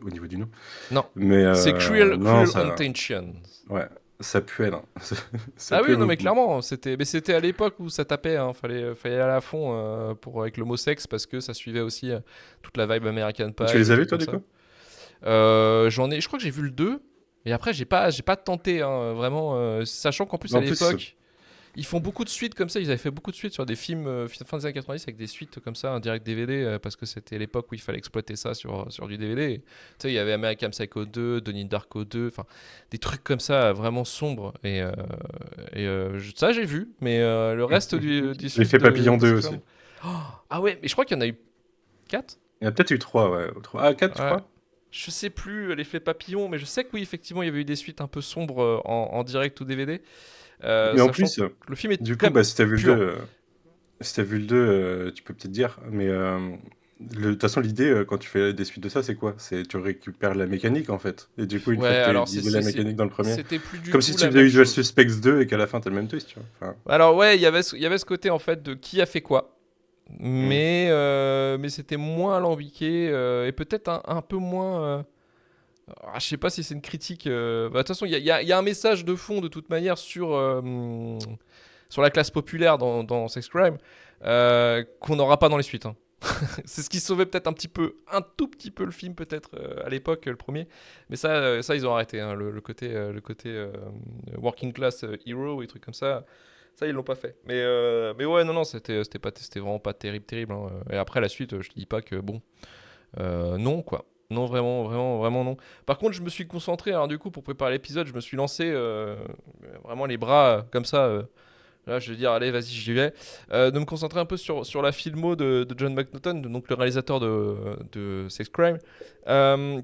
au niveau du nom. Non, Mais c'est Cruel, non, Cruel ça, Intentions. ouais, ça puait, non. Ça Ah puait oui, non mais beaucoup. clairement, c'était à l'époque où ça tapait, hein, fallait aller à fond pour avec l'homosexe parce que ça suivait aussi toute la vibe American Tu Pie, les des as vus, trucs toi, comme du ça. coup? Je crois que j'ai vu le 2 et après j'ai pas tenté hein, vraiment, sachant qu'en plus à En plus, l'époque ils font beaucoup de suites comme ça, ils avaient fait beaucoup de suites sur des films fin des années 90 avec des suites comme ça, un direct DVD, parce que c'était l'époque où il fallait exploiter ça sur du DVD. Et, tu sais, il y avait American Psycho 2, Donnie Darko 2, enfin des trucs comme ça vraiment sombres. Ça j'ai vu, mais le reste du suite l'effet papillon de 2 Sex aussi. Crime. Oh, ah ouais, mais je crois qu'il y en a eu 4. Il y en a peut-être eu 3, ouais. Ah, 4, tu Ouais. crois? Je sais plus l'effet papillon, mais je sais que oui, effectivement, il y avait eu des suites un peu sombres en direct ou DVD, Mais en sachant que plus, le film est du quand coup, même bah, si t'as vu le 2, pur. si t'as vu le 2, tu peux peut-être dire, mais de toute façon, l'idée, quand tu fais des suites de ça, c'est quoi? C'est tu récupères la mécanique, en fait. Et du coup, une Ouais, fois que tu as alors utilisé la mécanique dans le premier, c'était plus du comme si tout tu la faisais même Usual chose. Suspects 2 et qu'à la fin, t'as le même twist, tu vois. Enfin, Alors ouais, il y avait ce côté en fait de qui a fait quoi, hmm. mais c'était moins alambiqué et peut-être un peu moins. Je sais pas si c'est une critique. De toute façon, il y a un message de fond de toute manière sur la classe populaire dans Sex Crime qu'on n'aura pas dans les suites, hein. C'est ce qui sauvait peut-être un tout petit peu le film peut-être à l'époque le premier, mais ça ils ont arrêté hein, le côté working class hero et trucs comme ça ils l'ont pas fait. Mais ouais non c'était vraiment pas terrible hein. Et après la suite je te dis pas que bon non quoi. Non, vraiment, vraiment, vraiment non. Par contre, je me suis concentré, alors du coup, pour préparer l'épisode, je me suis lancé vraiment les bras comme ça. Là, je vais dire, allez, vas-y, j'y vais. De me concentrer un peu sur la filmo de John McNaughton, donc le réalisateur de Sex Crime,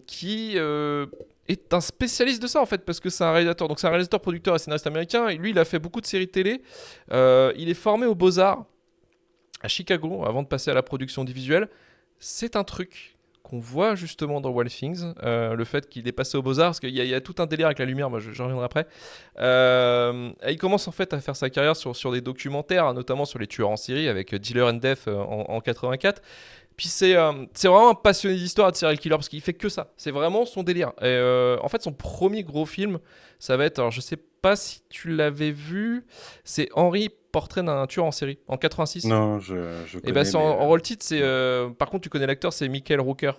qui est un spécialiste de ça, en fait, parce que c'est un réalisateur. Donc, c'est un réalisateur, producteur et scénariste américain. Et lui, il a fait beaucoup de séries télé. Il est formé aux Beaux-Arts à Chicago avant de passer à la production du visuel. C'est un truc qu'on voit justement dans Wild Things, le fait qu'il est passé aux Beaux-Arts, parce qu'il y a tout un délire avec la lumière, moi je reviendrai après. Il commence en fait à faire sa carrière sur des documentaires, notamment sur les tueurs en série avec Dealer and Death en 84. Puis c'est vraiment un passionné d'histoire et de serial killer parce qu'il fait que ça. C'est vraiment son délire. Et en fait, son premier gros film, ça va être, alors je sais pas si tu l'avais vu, c'est Henry, portrait d'un tueur en série en 86. Non, je Et bah, connais, c'est en, mais en rôle titre, c'est. non. Par contre, tu connais l'acteur, c'est Michael Rooker,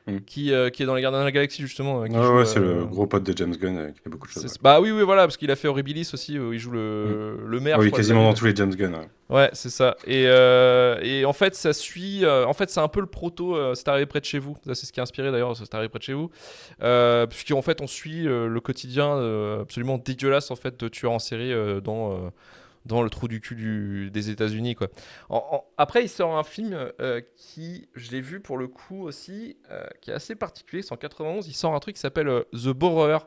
Hmm. qui est dans Les Gardiens de la Galaxie, justement, qui Ouais, joue. ouais, c'est le gros pote de James Gunn qui fait beaucoup de choses. Ouais. Bah oui, oui, voilà, parce qu'il a fait Horribilis aussi, où il joue Hmm. le maire, je Oui, crois, de la quasiment dans ville. tous les James Gunn. Ouais. Ouais, c'est ça. Et en fait, ça suit. En fait, c'est un peu le proto. C'est arrivé près de chez vous. Ça, c'est ce qui a inspiré d'ailleurs. C'est arrivé près de chez vous. Puisqu'en fait, on suit le quotidien absolument dégueulasse en fait de tueurs en série dans le trou du cul des États-Unis quoi. Après, il sort un film qui, je l'ai vu pour le coup aussi, qui est assez particulier. C'est en 91. Il sort un truc qui s'appelle The Borrower,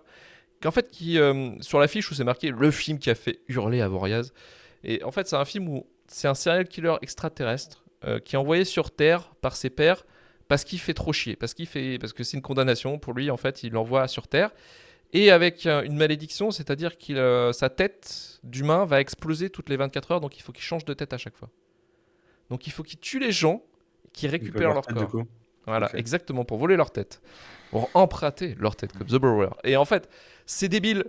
sur l'affiche où c'est marqué le film qui a fait hurler Avoriaz. Et en fait, c'est un film où c'est un serial killer extraterrestre qui est envoyé sur Terre par ses pairs parce qu'il fait trop chier, parce que c'est une condamnation pour lui. En fait, il l'envoie sur Terre et avec une malédiction, c'est-à-dire que sa tête d'humain va exploser toutes les 24 heures, donc il faut qu'il change de tête à chaque fois. Donc il faut qu'il tue les gens qui Ils veulent récupèrent leur leur tête, du corps. coup. Voilà, Ok. exactement, pour voler leur tête. Pour emprunter leur tête, comme The Borrower. Et en fait, c'est débile,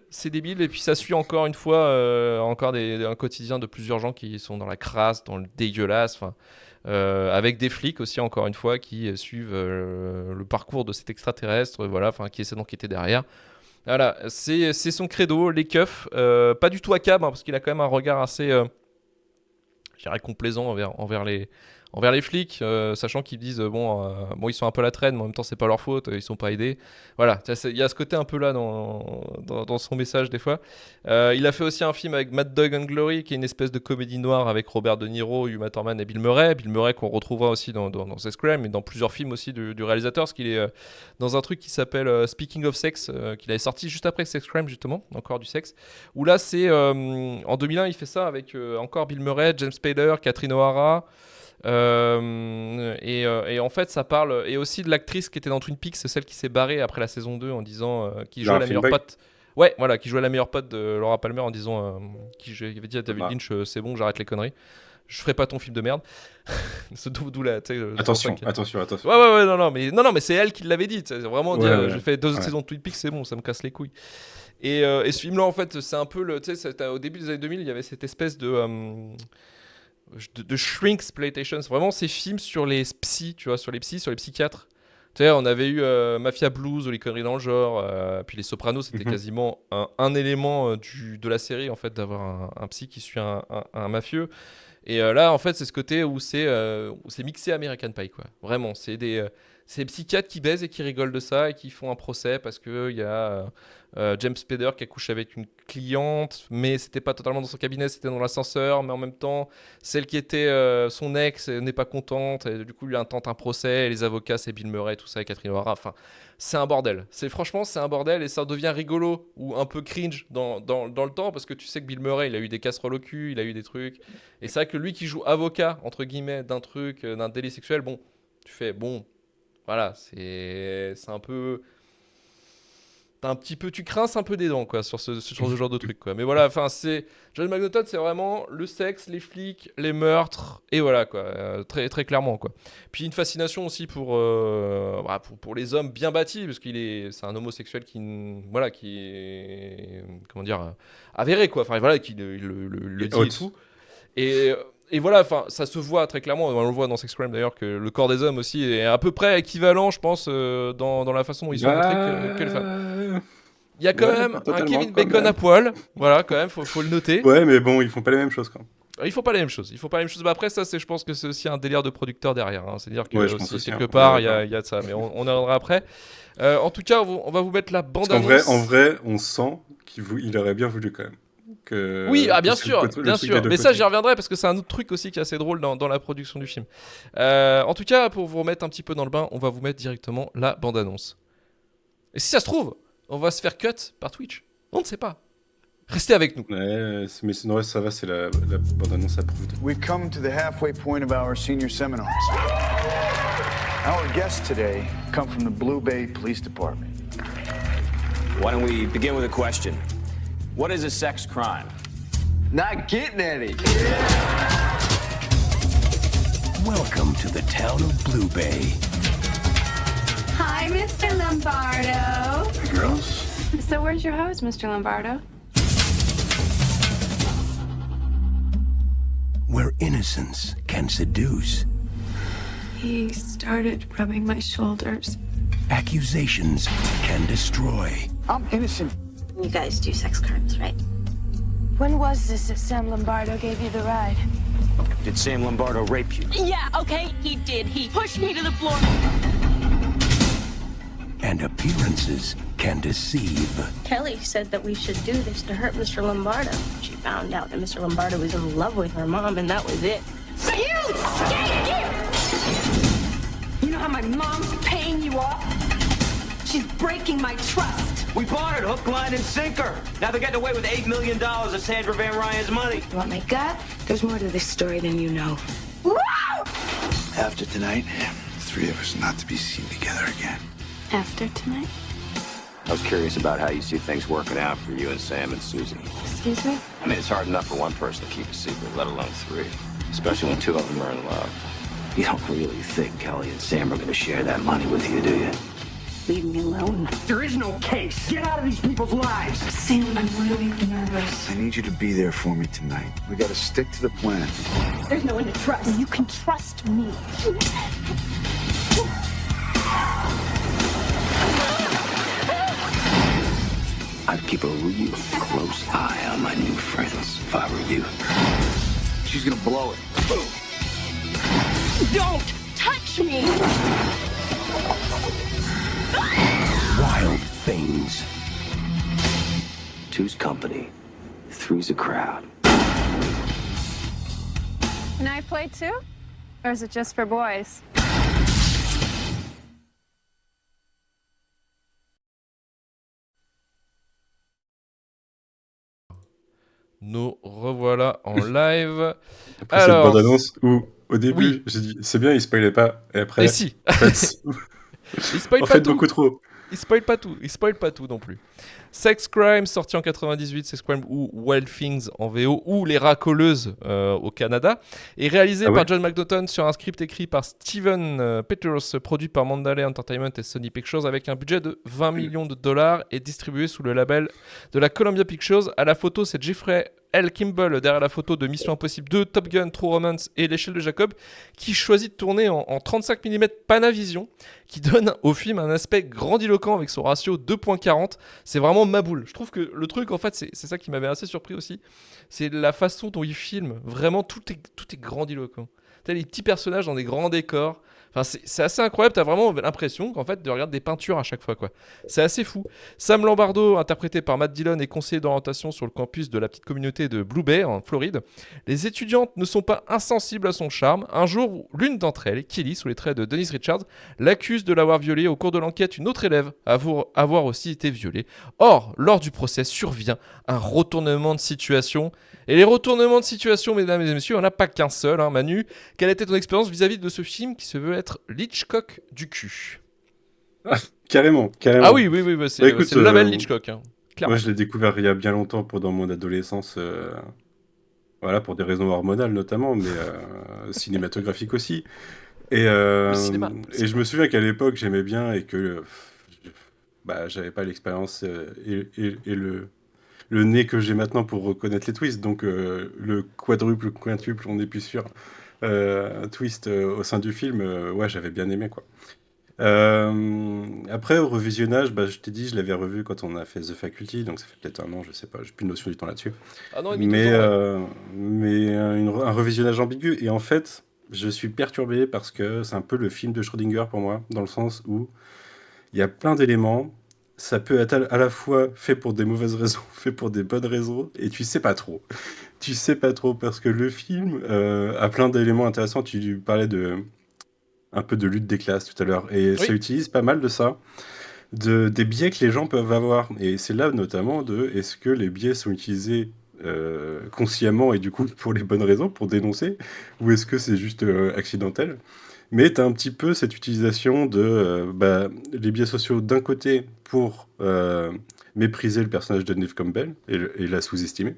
et puis ça suit encore une fois, encore un quotidien de plusieurs gens qui sont dans la crasse, dans le dégueulasse, enfin, avec des flics aussi, encore une fois, qui suivent le parcours de cet extraterrestre, voilà, enfin, qui essaient d'enquêter derrière. Voilà, c'est son credo, les keufs, pas du tout à cab, hein, parce qu'il a quand même un regard assez, je dirais, complaisant envers les flics, sachant qu'ils disent bon ils sont un peu à la traîne, mais en même temps c'est pas leur faute, ils sont pas aidés. Voilà, il y a ce côté un peu là dans son message des fois. Il a fait aussi un film avec Mad Dog and Glory, qui est une espèce de comédie noire avec Robert De Niro, Uma Thurman et Bill Murray. Bill Murray qu'on retrouvera aussi dans Sex Crime et dans plusieurs films aussi du réalisateur, parce qu'il est dans un truc qui s'appelle Speaking of Sex, qu'il avait sorti juste après Sex Crime justement, encore du sexe. Où là c'est en 2001 il fait ça avec encore Bill Murray, James Spader, Catherine O'Hara. Et en fait, ça parle. Et aussi de l'actrice qui était dans Twin Peaks, c'est celle qui s'est barrée après la saison 2 en disant. Qui jouait Lara la meilleure Finnbag? pote. Ouais, voilà, qui jouait la meilleure pote de Laura Palmer en disant. Qui avait dit à David Bah, Lynch c'est bon, j'arrête les conneries. je ferai pas ton film de merde. D'où la, tu sais, c'est pour ça Attention, que- attention, attention. Ouais, non, mais c'est elle qui l'avait dit. C'est vraiment Ouais, dire, ouais, j'ai fait 2 ouais. saisons de Twin Peaks, c'est bon, ça me casse les couilles. Et ce film-là, en fait, c'est un peu le, tu sais, au début des années 2000, il y avait cette espèce de shrinksploitation. C'est vraiment ces films sur les psys, tu vois, sur les psys, sur les psychiatres. Tu sais, on avait eu Mafia Blues ou les conneries dans le genre, puis les Sopranos, c'était Mhm. quasiment un élément de la série, en fait, d'avoir un psy qui suit un mafieux. Et là, en fait, c'est ce côté où c'est mixé American Pie, quoi. Vraiment, c'est des psychiatres qui baisent et qui rigolent de ça et qui font un procès parce qu'il y a James Spader qui a couché avec une cliente, mais c'était pas totalement dans son cabinet, c'était dans l'ascenseur, mais en même temps, celle qui était son ex n'est pas contente, et du coup, lui intente un procès, et les avocats, c'est Bill Murray, tout ça, et Catherine O'Hara. Enfin, c'est un bordel. Franchement, c'est un bordel, et ça devient rigolo ou un peu cringe dans le temps, parce que tu sais que Bill Murray, il a eu des casseroles au cul, il a eu des trucs. Et c'est vrai que lui qui joue avocat, entre guillemets, d'un truc, d'un délit sexuel, bon, tu fais, bon, voilà, c'est un peu. T'as un petit peu, tu crains un peu des dents, quoi, sur ce genre de truc, quoi. Mais voilà, enfin, c'est. John McNaughton, c'est vraiment le sexe, les flics, les meurtres, et voilà, quoi. Très, très clairement, quoi. Puis une fascination aussi voilà, pour les hommes bien bâtis, parce c'est un homosexuel voilà, qui est. Comment dire, avéré, quoi. Enfin, voilà, qui le Et dit et haute. tout. Et voilà, enfin, ça se voit très clairement. On le voit dans Sex Crime d'ailleurs que le corps des hommes aussi est à peu près équivalent, je pense, dans la façon dont ils sont montrés que les femmes. Bah... Il y a quand Ouais, même pas un totalement, Kevin quand Bacon à même. poil, voilà, quand même, faut le noter. Ouais, mais bon, ils font pas les mêmes choses, quoi. Il faut pas la même chose. Il faut pas la même chose. Bah après, ça, je pense que c'est aussi un délire de producteur derrière. Hein. C'est-à-dire que Ouais, je pense aussi aussi, quelque hein. On est part, d'accord. il y a de ça. Mais on en reviendra après. En tout cas, on va vous mettre la Parce en bande-annonce. vrai, on sent il aurait bien voulu quand même. Oui, Que, ah que bien c'est sûr, le bien truc des sûr. deux Mais ça, côtés. j'y reviendrai parce que c'est un autre truc aussi qui est assez drôle dans la production du film. En tout cas, pour vous remettre un petit peu dans le bain, on va vous mettre directement la bande-annonce. Et si ça se trouve, on va se faire cut par Twitch. On ne sait pas. Restez avec nous. Ouais, mais sinon, ouais, ça va, c'est la bande-annonce approved. We come to the halfway point of our senior seminars. Our guests today come from the Blue Bay Police Department. Why don't we begin with a question? What is a sex crime? Not getting any. Welcome to the town of Blue Bay. Hi, Mr. Lombardo. Girls? So where's your hose, Mr. Lombardo? Where innocence can seduce, He started rubbing my shoulders. accusations can destroy, I'm innocent. You guys do sex crimes, right? When was this that Sam Lombardo gave you the ride? Did Sam Lombardo rape you? Yeah, okay, he did. He pushed me to the floor. and appearances can deceive. Kelly said that we should do this to hurt Mr. Lombardo. She found out that Mr. Lombardo was in love with her mom, and that was it. You skanky! You know how my mom's paying you off? She's breaking my trust. We bought it hook, line, and sinker. Now they're getting away with $8 million of Sandra Van Ryan's money. You want my gut? There's more to this story than you know. After tonight, the three of us not to be seen together again. After tonight? I was curious about how you see things working out for you and Sam and Susie. Excuse me? I mean, it's hard enough for one person to keep a secret, let alone three. Especially when two of them are in love. You don't really think Kelly and Sam are going to share that money with you, do you? Leave me alone. There is no case. Get out of these people's lives. Sam, I'm really nervous. I need you to be there for me tonight. We gotta stick to the plan. There's no one to trust. You can trust me. I'd keep a real close eye on my new friends if I were you. She's gonna blow it. Don't touch me! Wild things. Two's company, three's a crowd. Can I play too? Or is it just for boys? Nous revoilà en live. Après cette Alors, bande-annonce où, au début, oui. j'ai dit c'est bien, il spoilait pas. Et après, Et si, en fait, il spoil en pas fait tout. beaucoup trop. il spoil pas tout non plus. Sex Crime, sorti en 98, Sex Crime ou Wild Things en VO, ou Les Racoleuses au Canada, est réalisé par John McNaughton sur un script écrit par Steven Peters, produit par Mandalay Entertainment et Sony Pictures, avec un budget de $20 millions et distribué sous le label de la Columbia Pictures. À la photo, c'est Jeffrey L. Kimball derrière la photo de Mission Impossible 2, Top Gun, True Romance et L'échelle de Jacob, qui choisit de tourner en 35 mm Panavision, qui donne au film un aspect grandiloquent avec son ratio 2.40. C'est vraiment ma boule. Je trouve que le truc, en fait, c'est ça qui m'avait assez surpris aussi. C'est la façon dont il filme. Vraiment, tout est grandiloquent. T'as les petits personnages dans des grands décors. Enfin, c'est assez incroyable, t'as vraiment l'impression qu'en fait de regarder des peintures à chaque fois, quoi. C'est assez fou. Sam Lombardo, interprété par Matt Dillon, est conseiller d'orientation sur le campus de la petite communauté de Blue Bay en Floride. Les étudiantes ne sont pas insensibles à son charme. Un jour, l'une d'entre elles, Kelly, sous les traits de Denise Richards, l'accuse de l'avoir violée. Au cours de l'enquête, une autre élève avoue avoir aussi été violée. Or, lors du procès survient un retournement de situation. Et les retournements de situation, mesdames et messieurs, il n'y en a pas qu'un seul, hein. Manu, quelle était ton expérience vis-à-vis de ce film qui se veut être Hitchcock du cul? Carrément. Ah oui, bah, c'est le label Hitchcock, hein, clairement. Moi, je l'ai découvert il y a bien longtemps, pendant mon adolescence, voilà, pour des raisons hormonales notamment, mais cinématographiques aussi. Et je me souviens qu'à l'époque, j'aimais bien et que j'avais pas l'expérience et le nez que j'ai maintenant pour reconnaître les twists. Donc le quadruple, quintuple, on n'est plus sûr. Twist au sein du film, ouais, j'avais bien aimé, quoi. Après, au revisionnage, je t'ai dit, je l'avais revu quand on a fait The Faculty, donc ça fait peut-être 1 an, je sais pas, j'ai plus de notion du temps là-dessus. Ah non, un revisionnage ambigu. Et en fait, je suis perturbé parce que c'est un peu le film de Schrödinger pour moi, dans le sens où il y a plein d'éléments. Ça peut être à la fois fait pour des mauvaises raisons, fait pour des bonnes raisons, et tu sais pas trop. Tu sais pas trop, parce que le film a plein d'éléments intéressants. Tu parlais un peu de lutte des classes tout à l'heure, et ça utilise pas mal de ça, des biais que les gens peuvent avoir. Et c'est là notamment est-ce que les biais sont utilisés consciemment et du coup pour les bonnes raisons, pour dénoncer, ou est-ce que c'est juste accidentel? Mais tu as un petit peu cette utilisation de les biais sociaux d'un côté pour mépriser le personnage de Neve Campbell et la sous-estimer.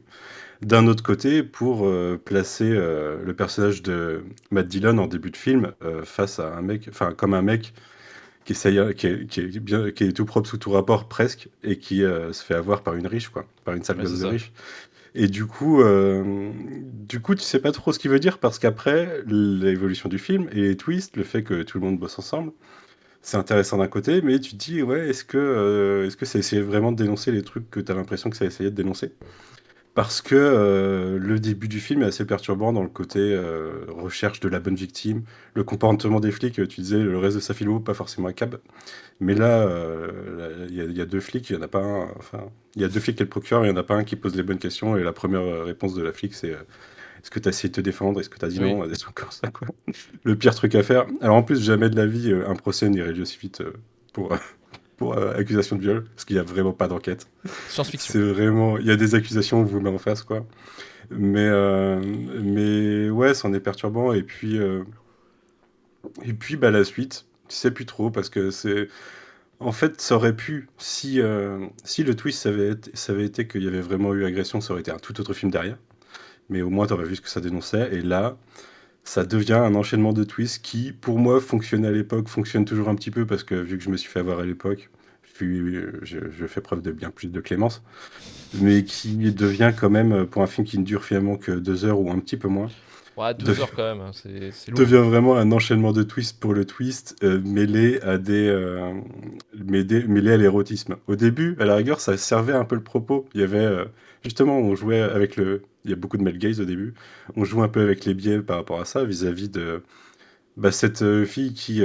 D'un autre côté, pour placer le personnage de Matt Dillon en début de film face à un mec, enfin comme un mec qui est tout propre sous tout rapport presque, et qui se fait avoir par une riche, quoi, par une sale gosse de riche. Et du coup, tu sais pas trop ce qu'il veut dire, parce qu'après, l'évolution du film et les twists, le fait que tout le monde bosse ensemble, c'est intéressant d'un côté, mais tu te dis, ouais, est-ce que ça essayait vraiment de dénoncer les trucs que tu as l'impression que ça essayait de dénoncer? Parce que le début du film est assez perturbant dans le côté recherche de la bonne victime, le comportement des flics, tu disais, le reste de sa philo, pas forcément à cab. Mais là, il y a 2 flics, il y en a pas un, enfin, il y a 2 flics et le procureur, il y en a pas un qui pose les bonnes questions, et la première réponse de la flic, c'est est-ce que tu as essayé de te défendre? Est-ce que tu as dit non? Des trucs comme ça, quoi. Le pire truc à faire. Alors en plus, jamais de la vie, un procès n'irait aussi vite pour accusation de viol, parce qu'il n'y a vraiment pas d'enquête. Science-fiction. C'est vraiment, il y a des accusations, on vous met en face, quoi. Mais ouais, c'en est perturbant. Et puis la suite, tu sais plus trop, parce que c'est, en fait, ça aurait pu, si le twist ça avait été qu'il y avait vraiment eu agression, ça aurait été un tout autre film derrière. Mais au moins, tu aurais vu ce que ça dénonçait. Et là, ça devient un enchaînement de twists qui, pour moi, fonctionnait à l'époque, fonctionne toujours un petit peu, parce que vu que je me suis fait avoir à l'époque, je fais preuve de bien plus de clémence, mais qui devient quand même, pour un film qui ne dure finalement que 2 heures ou un petit peu moins, Ouais, 2 heures quand même, hein, c'est lourd. devient vraiment un enchaînement de twists pour le twist, mêlé à mêlé à l'érotisme. Au début, à la rigueur, ça servait un peu le propos. Il y avait justement, on jouait avec il y a beaucoup de male gaze au début. On joue un peu avec les biais par rapport à ça, vis-à-vis de cette fille qui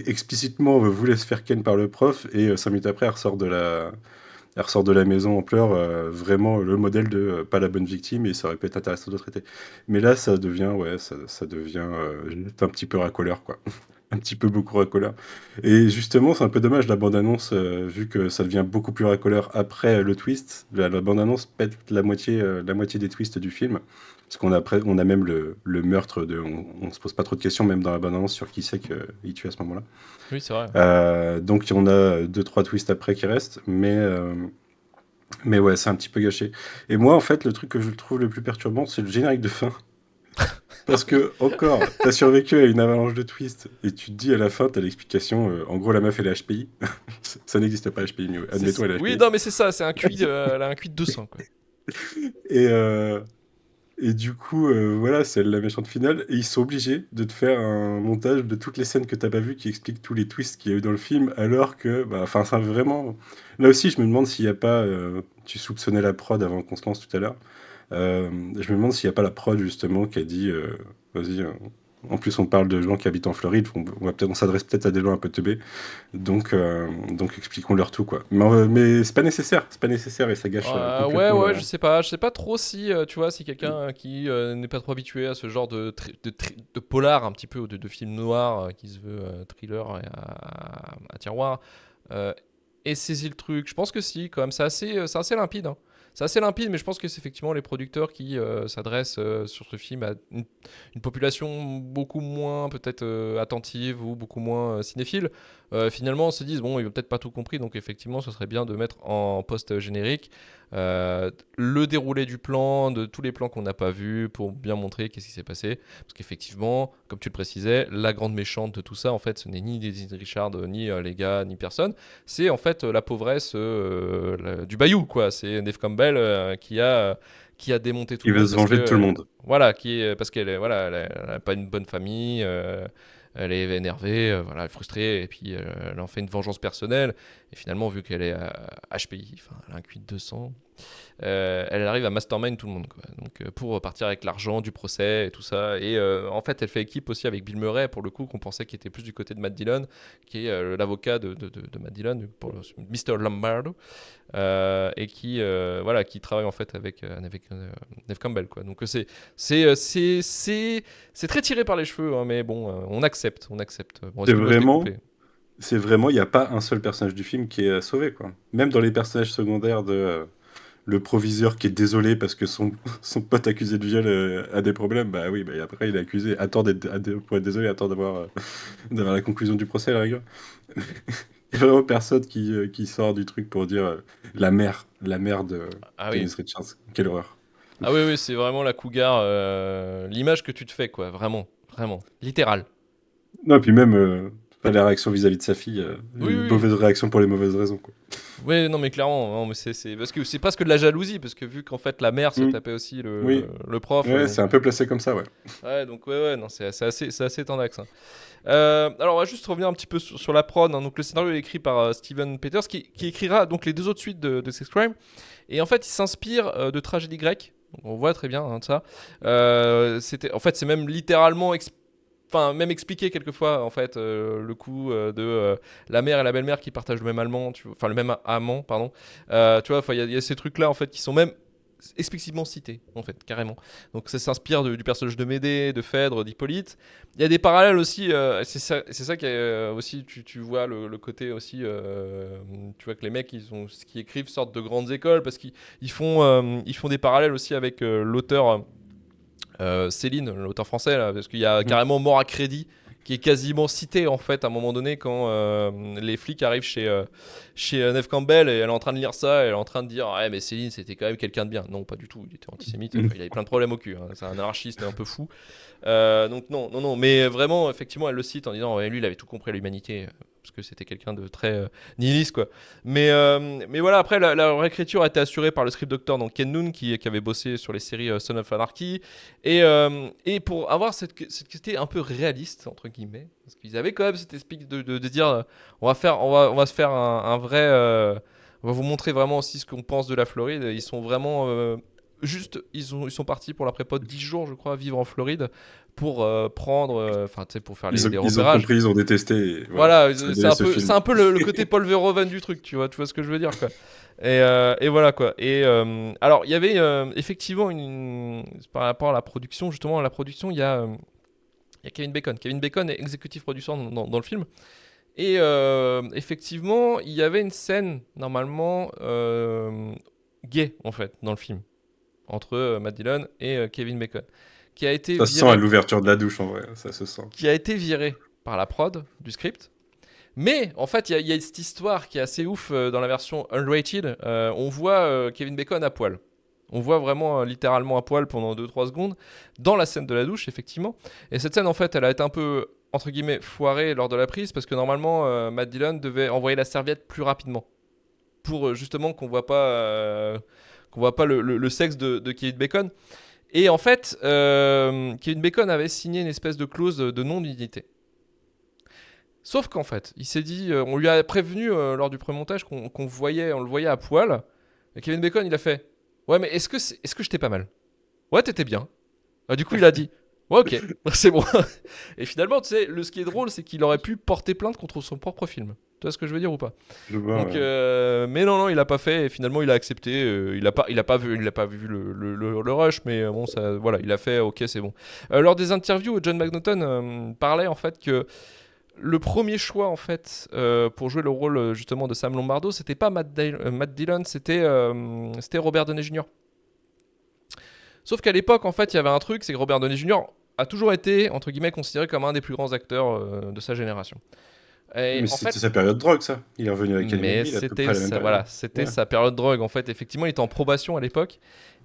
explicitement voulait se faire ken par le prof, et 5 minutes après, elle ressort de la maison en pleurs, vraiment le modèle de pas la bonne victime, et ça aurait pu être intéressant de traiter. Mais là, ça devient juste un petit peu racoleur, quoi. un petit peu beaucoup racoleur. Et justement, c'est un peu dommage la bande-annonce, vu que ça devient beaucoup plus racoleur après le twist. La bande-annonce pète la moitié des twists du film. Parce on a même le meurtre on se pose pas trop de questions, même dans la bande-annonce, sur qui c'est qu'il tue à ce moment-là. Oui, c'est vrai. Donc on a 2-3 twists après qui restent, mais ouais, c'est un petit peu gâché. Et moi, en fait, le truc que je trouve le plus perturbant, c'est le générique de fin. Parce que, encore, t'as survécu à une avalanche de twists, et tu te dis à la fin, t'as l'explication, en gros, la meuf, elle est HPI. Ça n'existe pas, HPI, mais admettons, elle est Oui, HPI. non, mais c'est ça, c'est un QI, elle a un QI de 200, quoi. Et, et du coup, voilà, c'est la méchante finale, et ils sont obligés de te faire un montage de toutes les scènes que t'as pas vues qui expliquent tous les twists qu'il y a eu dans le film, alors que, bah, enfin, ça vraiment. Là aussi, je me demande s'il n'y a pas. Tu soupçonnais la prod avant qu'on se lance tout à l'heure. Je me demande s'il n'y a pas la prod justement qui a dit vas-y, en plus on parle de gens qui habitent en Floride, on s'adresse peut-être à des gens un peu teubés, donc expliquons-leur tout quoi. Mais c'est pas nécessaire et ça gâche complètement Ouais, je sais pas trop si, tu vois, si quelqu'un qui n'est pas trop habitué à ce genre de polar un petit peu, ou de film noir qui se veut thriller à tiroir, et saisi le truc. Je pense que si, quand même, c'est assez limpide, hein. C'est assez limpide, mais je pense que c'est effectivement les producteurs qui s'adressent sur ce film à une population beaucoup moins peut-être attentive ou beaucoup moins cinéphile. Finalement, on se disent, bon, ils n'ont peut-être pas tout compris, donc effectivement, ce serait bien de mettre en post-générique le déroulé du plan, de tous les plans qu'on n'a pas vus, pour bien montrer qu'est-ce qui s'est passé. Parce qu'effectivement, comme tu le précisais, la grande méchante de tout ça, en fait, ce n'est ni Daisy Richard, ni les gars, ni personne. C'est en fait la pauvresse du bayou, quoi. C'est Neve Campbell qui a démonté tout il le veut monde se venger de tout le monde. voilà, parce qu'elle est, voilà, elle a pas une bonne famille, elle est énervée, voilà, elle est frustrée, et puis elle en fait une vengeance personnelle. Et finalement, vu qu'elle est HPI, enfin, elle a un QI de 200, elle arrive à mastermind tout le monde, quoi. Donc, pour partir avec l'argent du procès et tout ça. Et en fait, elle fait équipe aussi avec Bill Murray, pour le coup, qu'on pensait qu'il était plus du côté de Matt Dillon, qui est l'avocat de Matt Dillon, pour Mr. Lombardo, et qui travaille en fait avec Neve Campbell, quoi. Donc c'est très tiré par les cheveux, hein, mais bon, on accepte. Bon, C'est est-ce que je dois se vraiment, découper ? c'est vraiment, il n'y a pas un seul personnage du film qui est sauvé quoi. Même dans les personnages secondaires le proviseur qui est désolé parce que son pote accusé de viol a des problèmes, bah oui, bah après il est accusé à tort pour être désolé, à tort d'avoir la conclusion du procès à la rigueur. Il y a vraiment personne qui sort du truc pour dire la mère de Ah oui. Dennis Richards. Quelle horreur. Ah oui, c'est vraiment la cougar, l'image que tu te fais, quoi, vraiment, littéral. Non, puis même la réaction vis-à-vis de sa fille, Oui, une oui. mauvaise réaction pour les mauvaises raisons quoi. Oui, non, mais clairement, non, mais c'est parce que c'est presque de la jalousie, parce que vu qu'en fait la mère se tapait aussi Oui. le prof. Ouais, Donc, c'est un peu placé comme ça, ouais. ouais, donc ouais, non, c'est assez tendax, hein. Alors, on va juste revenir un petit peu sur la prod, hein. Donc, le scénario est écrit par Steven Peters, qui écrira donc les 2 autres suites de Sex Crime. Et en fait, il s'inspire de tragédies grecques. Donc, on voit très bien, hein, de ça. En fait, c'est même littéralement même expliqué quelquefois, en fait, le coup de la mère et la belle-mère qui partagent le même le même amant, pardon. Tu vois, il y a ces trucs-là, en fait, qui sont même explicitement cités, en fait, carrément. Donc ça s'inspire du personnage de Médée, de Phèdre, d'Hippolyte. Il y a des parallèles aussi, c'est ça qui est aussi, tu vois le côté aussi, tu vois que les mecs qui écrivent sortent de grandes écoles, parce qu'ils font des parallèles aussi avec l'auteur Céline, l'auteur français, là, parce qu'il y a carrément Mort à crédit qui est quasiment cité en fait à un moment donné quand les flics arrivent chez Neve Campbell, et elle est en train de lire ça, et elle est en train de dire mais Céline c'était quand même quelqu'un de bien. Non, pas du tout, il était antisémite, il avait plein de problèmes au cul, hein. C'est un anarchiste un peu fou, donc non, mais vraiment effectivement elle le cite en disant lui il avait tout compris à l'humanité, parce que c'était quelqu'un de très nihiliste, quoi. Mais voilà, après la réécriture a été assurée par le script doctor, donc Ken Noon, qui avait bossé sur les séries Son of Anarchy, et pour avoir cette côté un peu réaliste entre guillemets, parce qu'ils avaient quand même cet esprit de dire on va se faire un vrai, on va vous montrer vraiment aussi ce qu'on pense de la Floride. Ils sont vraiment juste, ils sont partis pour la prépa 10 jours, je crois, vivre en Floride pour prendre, tu sais, pour faire des repérages. Ils ont compris, ils ont détesté. Voilà, c'est un peu le côté Paul Verhoeven du truc, tu vois ce que je veux dire, quoi. Et voilà, quoi. Et alors, il y avait effectivement par rapport à la production, justement, il y a Il y a Kevin Bacon. Kevin Bacon est executive producer dans le film. Et effectivement, il y avait une scène, normalement, gay, en fait, dans le film, entre Matt Dillon et Kevin Bacon, qui a été Ça se sent à l'ouverture de la douche, en vrai, ça se sent. Qui a été viré par la prod du script. Mais, en fait, il y a cette histoire qui est assez ouf dans la version unrated. On voit Kevin Bacon à poil. On voit vraiment littéralement à poil pendant 2-3 secondes dans la scène de la douche, effectivement. Et cette scène, en fait, elle a été un peu, entre guillemets, foirée lors de la prise parce que normalement, Matt Dillon devait envoyer la serviette plus rapidement pour justement qu'on voit pas le sexe de Kevin Bacon. Et en fait, Kevin Bacon avait signé une espèce de clause de non-nudité. Sauf qu'en fait, il s'est dit, on lui a prévenu lors du pré-montage qu'on le voyait à poil. Et Kevin Bacon, il a fait, ouais, mais est-ce que j'étais pas mal? Ouais, t'étais bien. Du coup, il a dit, ouais, ok, c'est bon. Et finalement, tu sais, ce qui est drôle, c'est qu'il aurait pu porter plainte contre son propre film. Tu vois ce que je veux dire ou pas? Je vois, donc, mais non, il a pas fait. Et finalement, il a accepté. Il a pas vu le rush, mais bon, ça, voilà, il a fait. Ok, c'est bon. Lors des interviews, John McNaughton parlait en fait que le premier choix en fait pour jouer le rôle justement de Sam Lombardo, c'était pas Matt Dillon, c'était Robert Downey Jr. Sauf qu'à l'époque, en fait, il y avait un truc, c'est que Robert Downey Jr. a toujours été entre guillemets considéré comme un des plus grands acteurs de sa génération. Et mais c'était sa période drogue, ça. Il est revenu avec Annie mais c'était sa période drogue, en fait. Effectivement, il était en probation à l'époque.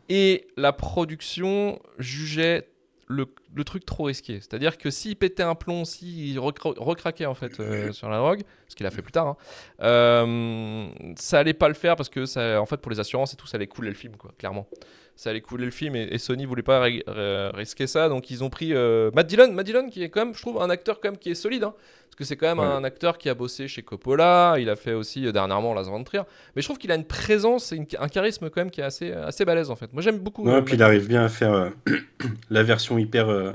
Et la production jugeait le truc trop risqué. C'est-à-dire que s'il pétait un plomb, s'il recraquait, en fait, sur la drogue, ce qu'il a fait plus tard, ça allait pas le faire parce que, ça, en fait, pour les assurances et tout, ça allait couler le film, quoi, clairement. Ça allait couler le film et Sony voulait pas risquer ça, donc ils ont pris Matt Dillon qui est quand même, je trouve, un acteur quand même qui est solide, hein, parce que c'est quand même un acteur qui a bossé chez Coppola, il a fait aussi dernièrement Lars von Trier, mais je trouve qu'il a une présence et un charisme quand même qui est assez balèze en fait. Moi j'aime beaucoup. Puis il arrive bien à faire la version hyper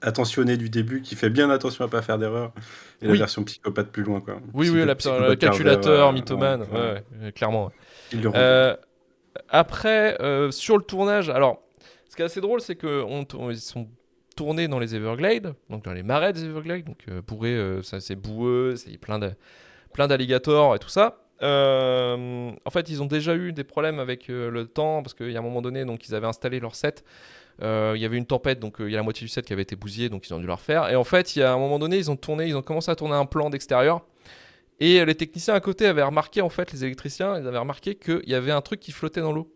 attentionnée du début, qui fait bien attention à pas faire d'erreur, et la version psychopathe plus loin, quoi. Oui, le calculateur, mythomane, clairement. Il le rend. Après, sur le tournage, alors, ce qui est assez drôle, c'est qu'ils sont tournés dans les Everglades, donc dans les marais des Everglades, donc bourré, ça c'est boueux, c'est plein d'alligators et tout ça. En fait, ils ont déjà eu des problèmes avec le temps, parce qu'il y a un moment donné, donc ils avaient installé leur set. Il y avait une tempête, donc il y a la moitié du set qui avait été bousillé, donc ils ont dû le refaire. Et en fait, il y a un moment donné, ils ont commencé à tourner un plan d'extérieur. Et les techniciens à côté avaient remarqué, en fait, les électriciens, ils avaient remarqué qu'il y avait un truc qui flottait dans l'eau.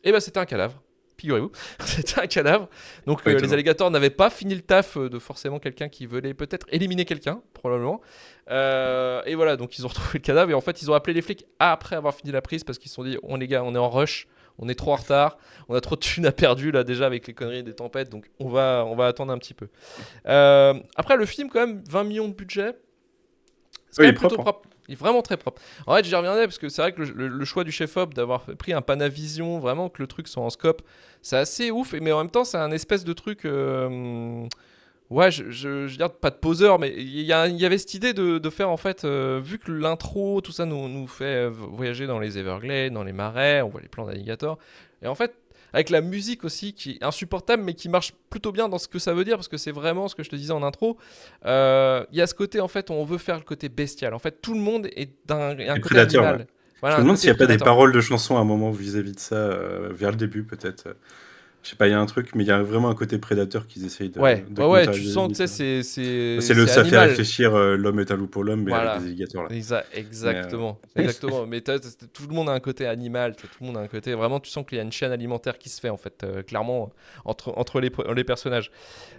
Et ben c'était un cadavre, figurez-vous. C'était un cadavre. Donc les alligators n'avaient pas fini le taf de forcément quelqu'un qui voulait peut-être éliminer quelqu'un, probablement. Et voilà, donc ils ont retrouvé le cadavre. Et en fait, ils ont appelé les flics après avoir fini la prise parce qu'ils se sont dit, les gars, on est en rush. On est trop en retard, on a trop de thunes à perdu là déjà avec les conneries des tempêtes, donc on va attendre un petit peu. Après le film quand même, 20 millions de budget, c'est quand même plutôt propre. Il est vraiment très propre. En fait, j'y reviendrai parce que c'est vrai que le choix du chef-op d'avoir pris un Panavision, vraiment que le truc soit en scope, c'est assez ouf, mais en même temps c'est un espèce de truc... Ouais, je veux dire, pas de poseur, mais il y avait cette idée de faire, en fait, vu que l'intro, tout ça nous fait voyager dans les Everglades, dans les marais, on voit les plans d'alligators. Et en fait, avec la musique aussi, qui est insupportable, mais qui marche plutôt bien dans ce que ça veut dire, parce que c'est vraiment ce que je te disais en intro. Il y a ce côté, en fait, où on veut faire le côté bestial. En fait, tout le monde est un côté prédateur, animal. Ouais. Voilà, je me demande s'il n'y a pas des paroles de chansons à un moment vis-à-vis de ça, vers le début, peut-être. Je sais pas, il y a un truc, mais il y a vraiment un côté prédateur qu'ils essayent de... Ouais, tu sens, tu sais, c'est ça fait réfléchir, l'homme est un loup pour l'homme, mais avec des alligators, là. Exactement. Mais tout le monde a un côté animal, tout le monde a un côté... Vraiment, tu sens qu'il y a une chaîne alimentaire qui se fait, en fait, clairement, entre les personnages.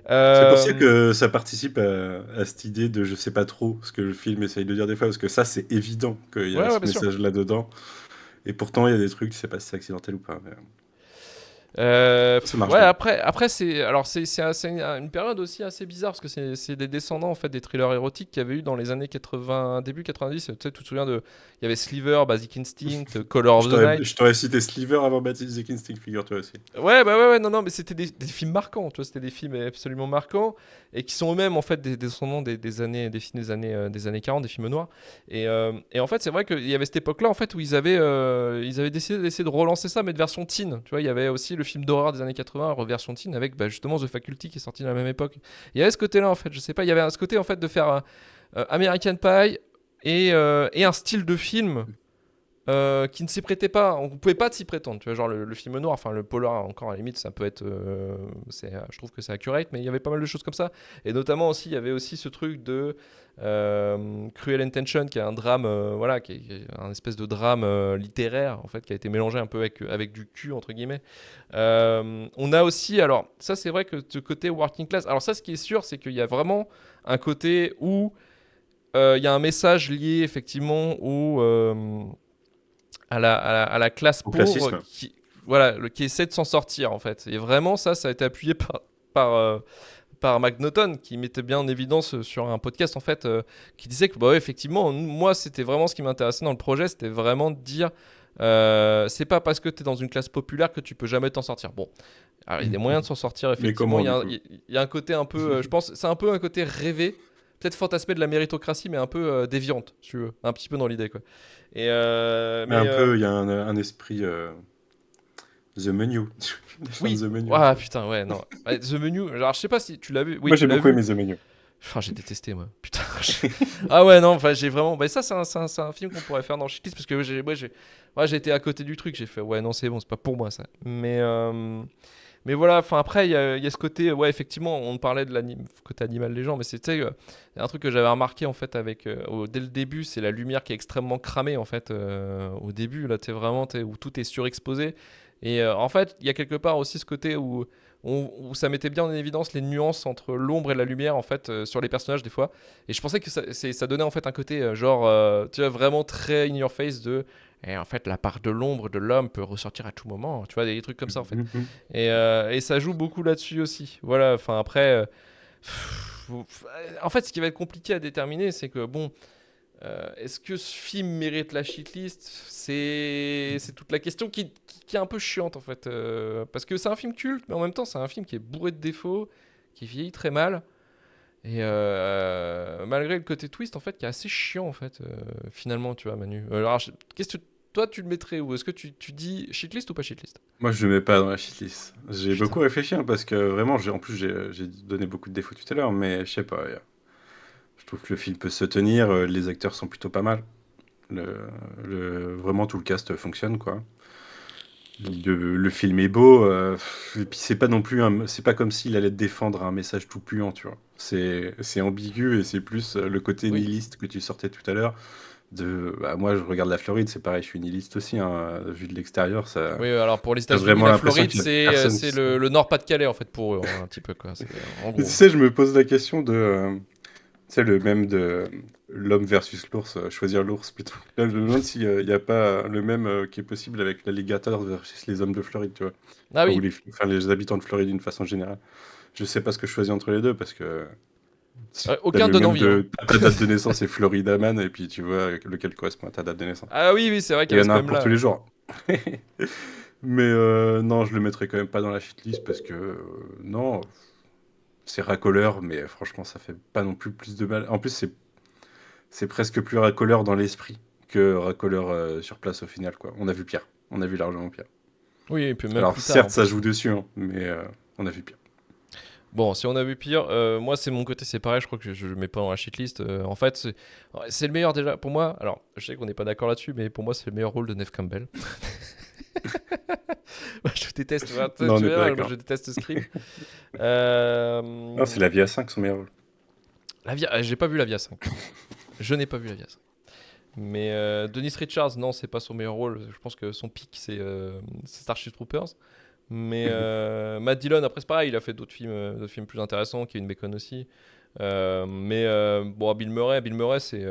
C'est pour ça que ça participe à cette idée de je sais pas trop ce que le film essaye de dire des fois, parce que ça, c'est évident qu'il y a ce message là-dedans. Et pourtant, il y a des trucs, je sais pas si c'est accidentel ou pas, mais... après c'est une période aussi assez bizarre parce que c'est des descendants en fait des thrillers érotiques qu'il y avait eu dans les années 80, début 90. Tu sais, tu te souviens il y avait Sliver, Basic Instinct, Color of the Night. Je t'aurais cité Sliver avant Basic Instinct, figure-toi aussi. Ouais, non, mais c'était des films marquants, tu vois, c'était des films absolument marquants et qui sont eux-mêmes en fait des descendants des années 40, des films noirs. Et en fait, c'est vrai qu'il y avait cette époque-là en fait où ils avaient décidé d'essayer de relancer ça, mais de version teen. Tu vois, il y avait aussi le films d'horreur des années 80, reversion teen, avec justement The Faculty qui est sorti à la même époque. Il y avait ce côté-là, en fait, je sais pas, il y avait ce côté, en fait, de faire American Pie et un style de film qui ne s'y prêtait pas. On ne pouvait pas s'y prétendre. Tu vois, genre le film noir, enfin le polar, encore à la limite, ça peut être. Je trouve que c'est accurate, mais il y avait pas mal de choses comme ça. Et notamment aussi, il y avait aussi ce truc de Cruel Intention, qui est un drame, qui est un espèce de drame littéraire, en fait, qui a été mélangé un peu avec du cul, entre guillemets. On a aussi, alors, ça, c'est vrai que ce côté working class. Alors, ça, ce qui est sûr, c'est qu'il y a vraiment un côté où il y a un message lié, effectivement, à la classe pauvre qui essaie de s'en sortir, en fait. Et vraiment, ça a été appuyé par McNaughton, qui mettait bien en évidence sur un podcast, en fait, qui disait que, effectivement, moi, c'était vraiment ce qui m'intéressait dans le projet, c'était vraiment de dire, c'est pas parce que tu es dans une classe populaire que tu peux jamais t'en sortir. Bon, alors, il y a des moyens de s'en sortir, effectivement. Il y a un côté un peu, je pense, c'est un peu un côté rêvé, peut-être fantasmé de la méritocratie, mais un peu déviante, si tu veux, un petit peu dans l'idée, quoi. Et mais un peu, il y a un esprit The Menu. Oui. The Menu. Ah putain, ouais, non. The Menu, alors je sais pas si tu l'as vu. Oui, moi j'ai beaucoup aimé The Menu. Enfin, j'ai détesté, moi. Putain. Ah ouais, non, enfin, j'ai vraiment. Ça, c'est un film qu'on pourrait faire dans Shitlist, parce que j'ai été à côté du truc. J'ai fait, ouais, non, c'est bon, c'est pas pour moi, ça. Mais voilà, enfin, après, il y a ce côté, ouais, effectivement, on parlait de côté animal des gens, mais c'était un truc que j'avais remarqué, en fait, dès le début, c'est la lumière qui est extrêmement cramée, en fait, au début, là, où tout est surexposé. Et en fait, il y a quelque part aussi ce côté où ça mettait bien en évidence les nuances entre l'ombre et la lumière, en fait, sur les personnages des fois. Et je pensais que ça donnait en fait un côté tu vois, vraiment très in your face et en fait la part de l'ombre de l'homme peut ressortir à tout moment. Tu vois, des trucs comme ça en fait. Et ça joue beaucoup là-dessus aussi. Voilà. Enfin après, en fait, ce qui va être compliqué à déterminer, c'est que bon. Est-ce que ce film mérite la shitlist ? C'est toute la question qui est un peu chiante en fait, parce que c'est un film culte, mais en même temps c'est un film qui est bourré de défauts, qui vieillit très mal, et malgré le côté twist en fait qui est assez chiant en fait, finalement, tu vois, Manu. Alors qu'est-ce que toi tu le mettrais où ? Est-ce que tu dis shitlist ou pas shitlist ? Moi je le mets pas dans la shitlist. J'ai Putain. beaucoup réfléchi parce que vraiment j'ai donné beaucoup de défauts tout à l'heure, mais je sais pas. Je trouve que le film peut se tenir, les acteurs sont plutôt pas mal. Vraiment, tout le cast fonctionne, quoi. Le film est beau, et puis c'est pas non plus c'est pas comme s'il allait défendre un message tout puant, tu vois. C'est ambigu et c'est plus le côté nihiliste que tu sortais tout à l'heure. Moi, je regarde la Floride, c'est pareil, je suis nihiliste aussi, hein, vu de l'extérieur. Ça, oui, alors pour les t'as États-Unis, vraiment la l'impression Floride, qu'il y a personne c'est qui le Nord-Pas-de-Calais en fait pour eux, hein, un petit peu quoi. En gros. Tu sais, je me pose la question de. Tu sais, le même de l'homme versus l'ours, choisir l'ours plutôt. Là, je me demande s'il n'y a pas le même qui est possible avec l'alligator versus les hommes de Floride, tu vois. Ah oui. Ou les habitants de Floride d'une façon générale. Je sais pas ce que je choisis entre les deux parce que. Aucun donne envie. Ta date de naissance est Florida Man et puis tu vois lequel correspond à ta date de naissance. Ah oui, c'est vrai qu'il y y a en a ce un pour même-là. tous les jours. Mais non, je le mettrai quand même pas dans la shitlist parce que non. C'est racoleur, mais franchement, ça fait pas non plus de mal. En plus, c'est presque plus racoleur dans l'esprit que racoleur sur place au final, quoi. On a vu pire. On a vu largement pire. Oui, et puis même alors plus tard, certes, ça joue dessus, hein, mais on a vu pire. Bon, si on a vu pire, moi c'est mon côté, c'est pareil, je crois que je le mets pas dans la shitlist. En fait, c'est le meilleur déjà pour moi. Alors, je sais qu'on n'est pas d'accord là-dessus, mais pour moi, c'est le meilleur rôle de Neve Campbell. Je déteste, non, je déteste ce script. Non, c'est La Vie à 5 son meilleur rôle. J'ai pas vu La Vie à 5. Je n'ai pas vu La Vie à 5. Mais Dennis Richards, non, c'est pas son meilleur rôle. Je pense que son pic, c'est Starship Troopers. Mais Matt Dillon, après, c'est pareil, il a fait d'autres films plus intéressants, Kevin Bacon aussi. Bon, Bill Murray, c'est.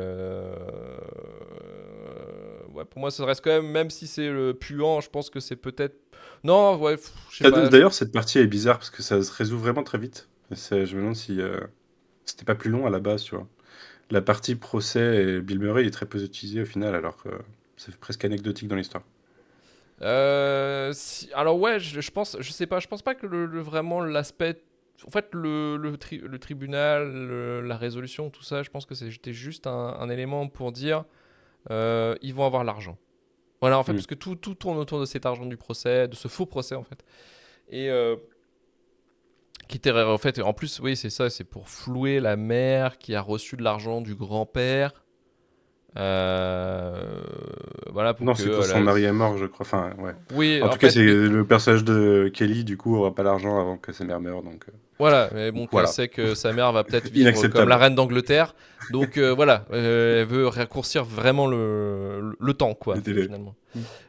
Ouais, pour moi, ça reste quand même si c'est le puant, je pense que c'est peut-être. Non, ouais, je sais pas. D'ailleurs, cette partie est bizarre parce que ça se résout vraiment très vite. Je me demande si c'était pas plus long à la base, tu vois. La partie procès et Bill Murray est très peu utilisée au final, alors que c'est presque anecdotique dans l'histoire. Alors ouais, je pense, je sais pas, je pense pas que vraiment l'aspect, en fait le tribunal, la résolution, tout ça, je pense que c'était juste un élément pour dire ils vont avoir l'argent. Voilà, en fait, parce que tout tourne autour de cet argent du procès, de ce faux procès en fait. Et qui était en fait, en plus, oui, c'est ça, c'est pour flouer la mère qui a reçu de l'argent du grand-père. Voilà, pour Non, que c'est quand son mari est mort, je crois. Enfin, ouais. Oui, En en tout cas, fait, c'est le personnage de Kelly, du coup, aura pas l'argent avant que sa mère meure, donc voilà, mais bon, qu'elle voilà. sait que sa mère va peut-être vivre comme Inacceptable. la reine d'Angleterre, donc voilà, elle veut raccourcir vraiment le temps, quoi, Le délai. finalement.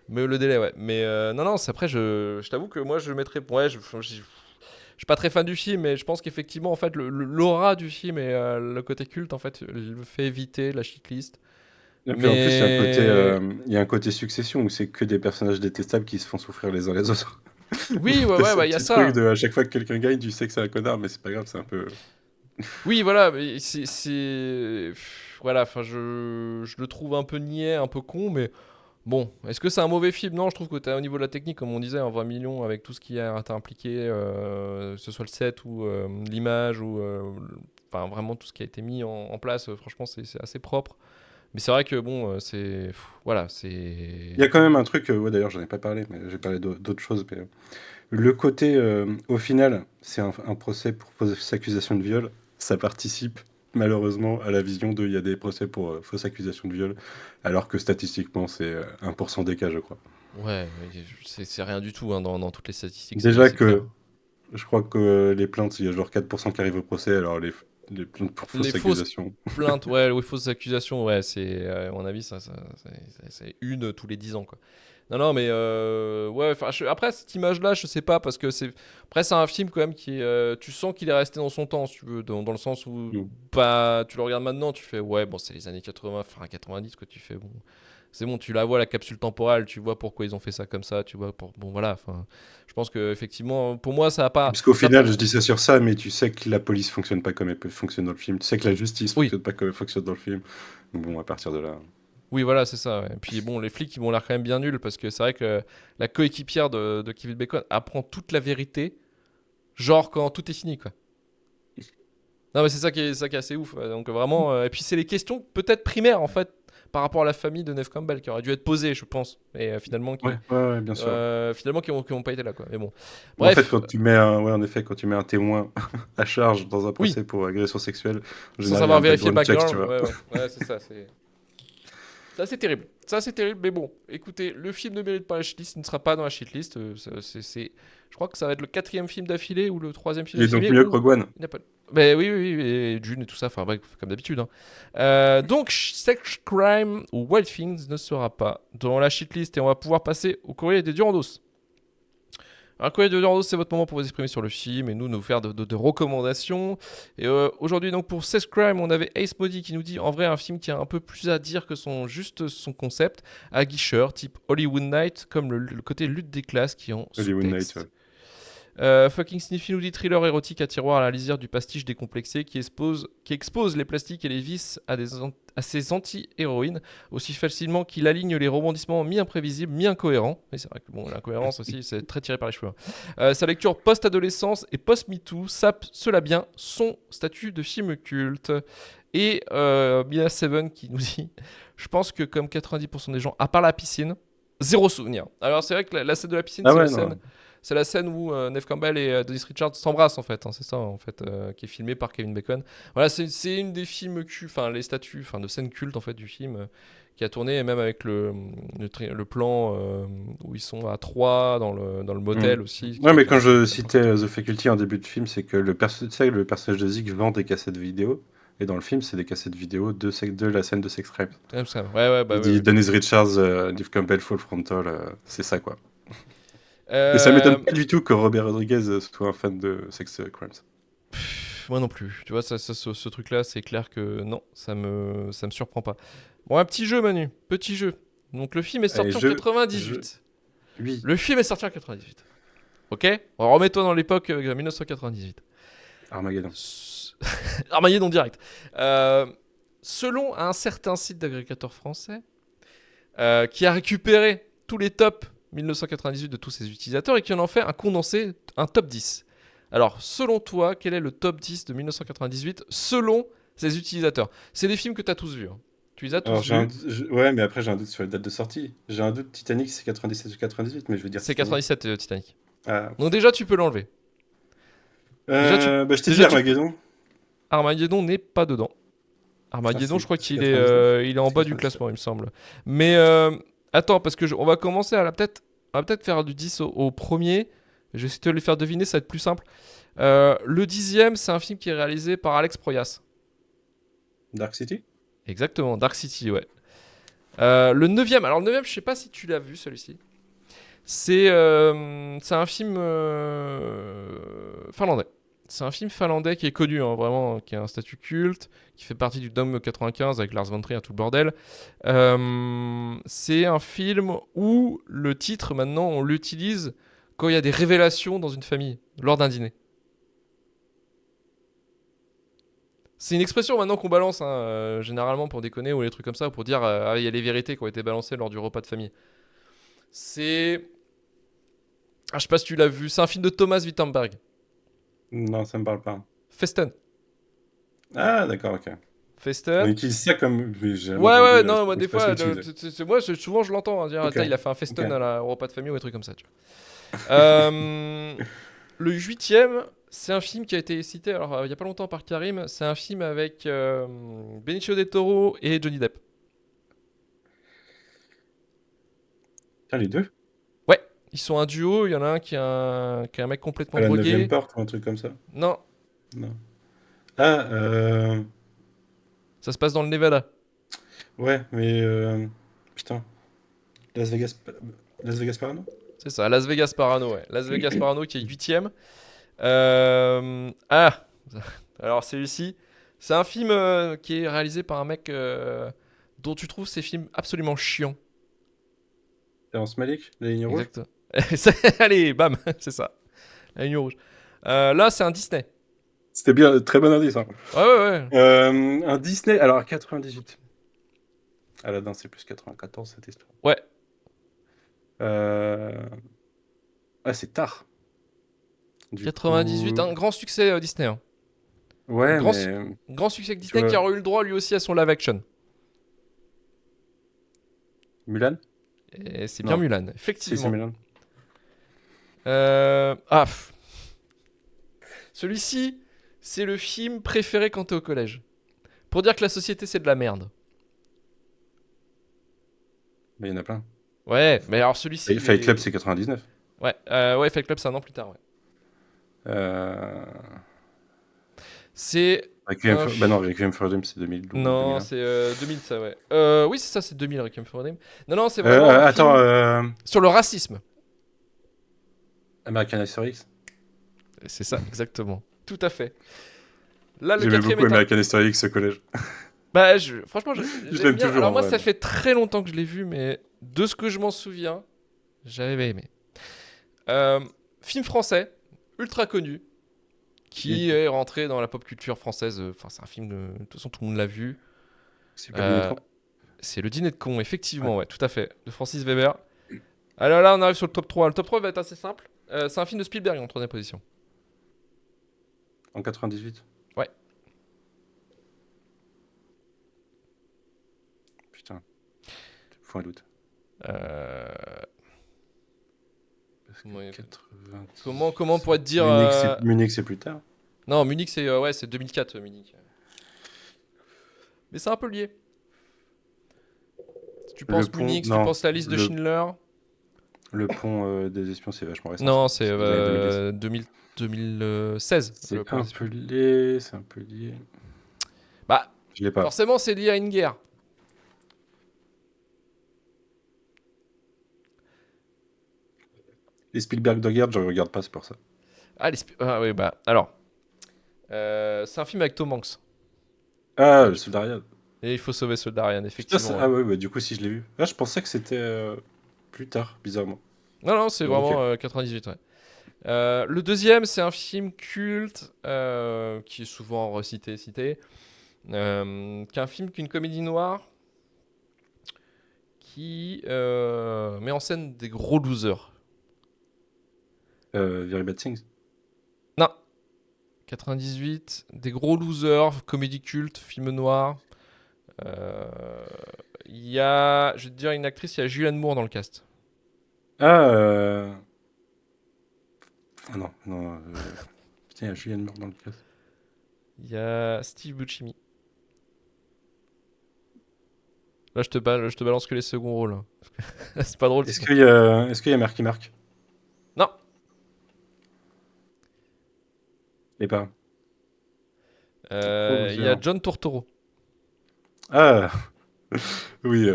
Mais le délai, ouais. Mais non, après, je t'avoue que moi, je mettrais, ouais, je suis pas très fan du film, mais je pense qu'effectivement, en fait, l'aura du film et le côté culte, en fait, le fait éviter la shitlist. Et puis en plus, Mais il y a un côté succession où c'est que des personnages détestables qui se font souffrir les uns les autres. oui, ouais, T'as ouais, ce bah, il y a petit ça. truc de à chaque fois que quelqu'un gagne, tu sais que c'est un connard, mais c'est pas grave, c'est un peu. Oui, voilà, mais voilà, enfin, je le trouve un peu niais, un peu con, mais bon, est-ce que c'est un mauvais film? Non, je trouve que t'as, au niveau de la technique, comme on disait, en 20 millions, avec tout ce qui a été impliqué, que ce soit le set ou l'image, ou enfin, vraiment tout ce qui a été mis en place, franchement, c'est assez propre. Mais c'est vrai que bon, voilà, c'est. Il y a quand même un truc, ouais, d'ailleurs, j'en ai pas parlé, mais j'ai parlé d'autres choses. Mais, le côté, au final, c'est un procès pour fausse accusation de viol, ça participe malheureusement à la vision de il y a des procès pour fausse accusation de viol, alors que statistiquement, c'est 1% des cas, je crois. Ouais, c'est rien du tout hein, dans toutes les statistiques. Déjà c'est clair. que je crois que les plaintes, il y a genre 4% qui arrivent au procès, alors les plaintes pour Les fausse fausses accusation. plaintes, ouais, les fausses accusations, ouais, c'est, à mon avis, c'est une tous les 10 ans, quoi. Non, mais ouais, après, cette image-là, je sais pas, parce que après, c'est un film quand même qui tu sens qu'il est resté dans son temps, si tu veux, dans le sens où, bah, tu le regardes maintenant, tu fais, ouais, bon, c'est les années 80, enfin 90, quoi, tu fais, bon, c'est bon, tu la vois, la capsule temporelle, tu vois pourquoi ils ont fait ça comme ça, tu vois, bon, voilà, enfin, je pense que effectivement, pour moi, ça a pas. Parce qu'au ça a final, pas- je dis ça sur ça, mais tu sais que la police fonctionne pas comme elle fonctionne dans le film. Tu sais que la justice Oui. fonctionne pas comme elle fonctionne dans le film. Donc bon, à partir de là. Oui, voilà, c'est ça. Ouais. Et puis bon, les flics, ils m'ont l'air quand même bien nuls parce que c'est vrai que la coéquipière de Kevin Bacon apprend toute la vérité, genre quand tout est fini, quoi. Non, mais c'est ça qui est assez ouf. Donc vraiment, et puis c'est les questions peut-être primaires en fait par rapport à la famille de Neve Campbell qui auraient dû être posées, je pense, et finalement Ouais, bien sûr. finalement qui ont pas été là, quoi. Mais bon, En fait, bref. quand tu mets quand tu mets un témoin à charge dans un procès pour agression sexuelle, en Sans général, il y a savoir un vérifier le background check, background, tu vois. ouais, c'est ça. C'est assez terrible. C'est assez terrible, mais bon, écoutez, le film ne mérite pas la shitlist, il ne sera pas dans la shitlist. Je crois que ça va être le 4e film d'affilée ou le 3e film Il est d'affilée. donc mieux que Rogue One. Il n'a pas... Ben oui, et Dune et tout ça, enfin bref, comme d'habitude. Donc, Sex Crime ou Wild Things ne sera pas dans la shitlist et on va pouvoir passer au courrier des Durandos. Un courrier de Durandos, c'est votre moment pour vous exprimer sur le film et nous faire de recommandations. Et aujourd'hui, donc pour Sex Crime, on avait Ace Modi qui nous dit en vrai un film qui a un peu plus à dire que juste son concept, aguicheur, type Hollywood Night, comme le côté lutte des classes qui ont Hollywood sous-texte. Night, ouais. Fucking Sniffy nous dit thriller érotique à tiroir à la lisière du pastiche décomplexé qui expose les plastiques et les vices à ses anti-héroïnes aussi facilement qu'il aligne les rebondissements mi-imprévisibles, mi-incohérents. Mais c'est vrai que bon, l'incohérence aussi, c'est très tiré par les cheveux. Sa lecture post-adolescence et post-MeToo sape cela bien son statut de film culte. Et Mia Seven qui nous dit je pense que comme 90% des gens, à part la piscine, zéro souvenir. Alors c'est vrai que la scène de la piscine, c'est la scène où Neve Campbell et Dennis Richards s'embrassent en fait. Hein, c'est ça en fait qui est filmé par Kevin Bacon. Voilà, c'est une des films enfin les statues, enfin de scènes cultes en fait du film qui a tourné, et même avec le plan où ils sont à 3 dans le motel aussi. Ouais, mais quand je citais The Faculty en début de film, c'est que le personnage de Zig vend des cassettes vidéo. Et dans le film, c'est des cassettes vidéo de la scène de Sex Crime. Il dit Dennis Richards, Neve Campbell, Full Frontal, c'est ça quoi. Et ça m'étonne pas du tout que Robert Rodriguez soit un fan de Sex Crimes. Moi non plus. Tu vois, ce truc-là, c'est clair que non, ça me surprend pas. Bon, un petit jeu, Manu. Petit jeu. Donc, le film est sorti en 98. Oui. Le film est sorti en 98. Ok ? Alors, remets-toi dans l'époque 1998. Armageddon. Armageddon direct. Selon un certain site d'agrégateur français qui a récupéré tous les tops 1998 de tous ses utilisateurs et qui en fait un condensé, un top 10. Alors, selon toi, quel est le top 10 de 1998 selon ses utilisateurs ? C'est des films que tu as tous vus. Hein. Tu les as tous vus. Ouais, mais après, j'ai un doute sur les dates de sortie. J'ai un doute, Titanic, c'est 97 ou 98, mais je veux dire... C'est 97, Titanic. Ah. Donc déjà, tu peux l'enlever. Je t'ai dit Armageddon. Armageddon n'est pas dedans. Armageddon, je crois qu'il est, il est en bas du classement, il me semble. Mais attends, parce que on va commencer on va peut-être faire du 10 au premier. Je vais essayer de te les faire deviner, ça va être plus simple. Le 10e, c'est un film qui est réalisé par Alex Proyas. Dark City. Exactement, Dark City, ouais. Le 9e, alors le 9e, je sais pas si tu l'as vu celui-ci. C'est un film finlandais. C'est un film finlandais qui est connu, hein, vraiment, qui a un statut culte, qui fait partie du Dome 95 avec Lars von Trier, tout le bordel. C'est un film où le titre, maintenant, on l'utilise quand il y a des révélations dans une famille, lors d'un dîner. C'est une expression maintenant qu'on balance, hein, généralement pour déconner ou des trucs comme ça, pour dire il y a les vérités qui ont été balancées lors du repas de famille. C'est... je sais pas si tu l'as vu, c'est un film de Thomas Wittenberg. Non, ça me parle pas. Festen. Ah, d'accord, ok. Festen. On utilise ça comme... Ouais, non, moi des fois, moi souvent je l'entends, dire, Okay. il a fait un Festen au repas de famille ou des trucs comme ça, tu vois. Le 8e, c'est un film qui a été cité alors il y a pas longtemps par Karim, c'est un film avec Benicio del Toro et Johnny Depp. Tiens, les deux? Ouais, ils sont un duo, il y en a un qui est un mec complètement À la drogué. 9e porte ou un truc comme ça? Non. Ah, ça se passe dans le Nevada. Ouais, mais... Putain. Las Vegas Parano? C'est ça, Las Vegas Parano, ouais. Las Vegas Parano qui est 8e. Alors celui-ci, c'est un film qui est réalisé par un mec dont tu trouves ces films absolument chiants. Terrence Malick, La Ligne Rouge? Exact. Allez, bam, c'est ça. La Ligne Rouge. Là, c'est un Disney. C'était bien, très bon indice. Hein. Ouais. Un Disney, alors 98. Aladdin, c'est plus 94 cette histoire. Ouais. Ah, c'est tard. 98, un grand succès Disney. Hein. Ouais, grand succès Disney qui aurait eu le droit lui aussi à son live action. Mulan? Et c'est bien Mulan, effectivement. Si, c'est Mulan. Celui-ci, c'est le film préféré quand t'es au collège. Pour dire que la société, c'est de la merde. Mais il y en a plein. Ouais, mais alors celui-ci... Fight Club, c'est 99. Ouais, Fight Club, c'est un an plus tard, ouais. C'est... Requiem for a Dream, c'est 2012. Non, 2001. c'est 2000, ça, ouais. Oui, c'est ça, c'est 2000, Requiem for a Dream. Non, c'est vraiment un film sur le racisme. American History X. C'est ça, exactement. Tout à fait. Là, le J'aimais quatrième beaucoup American History X au collège. Bah, franchement, je l'aime toujours. Alors moi, ça fait très longtemps que je l'ai vu, mais de ce que je m'en souviens, j'avais aimé. Film français, ultra connu, qui est rentré dans la pop culture française. Enfin, c'est un film, de toute façon, tout le monde l'a vu. C'est Le Dîner de Con, effectivement, ouais, tout à fait, de Francis Weber. Alors là, on arrive sur le top 3. Le top 3 va être assez simple. C'est un film de Spielberg en 3ème position. En 98. Ouais. Putain. Faut un doute. Comment on pourrait te dire... Munich, c'est plus tard. Non, Munich, c'est 2004, Munich. Mais c'est un peu lié. Si tu penses Munich, si tu penses la liste de Schindler... Le pont des espions, c'est vachement récent. Non, c'est 2016. C'est un peu lié. Bah, je l'ai pas. Forcément, c'est lié à une guerre. Les Spielberg de guerre, je regarde pas, c'est pour ça. Oui, bah, alors. C'est un film avec Tom Hanks. Ah, le Soldat Ryan. Et il faut sauver Soldat Ryan, effectivement. Putain, ah ouais, bah, du coup, si je l'ai vu. Ah, je pensais que c'était plus tard, bizarrement. Non, c'est vraiment 98, ouais. Le deuxième, c'est un film culte qui est souvent cité, qui est un film qu'une comédie noire qui met en scène des gros losers. Very Bad Things. Non. 98, des gros losers, comédie culte, film noir. Il y a, je vais te dire une actrice, il y a Julianne Moore dans le cast. Ah non, non. Putain, il y a Julianne Moore dans le cast. Il y a Steve Buscemi. Là, je te balance que les seconds rôles. Hein. C'est pas drôle. Est-ce qu'il y a Marky Mark? Non. Et pas. Il y a John Turturro. Ah oui,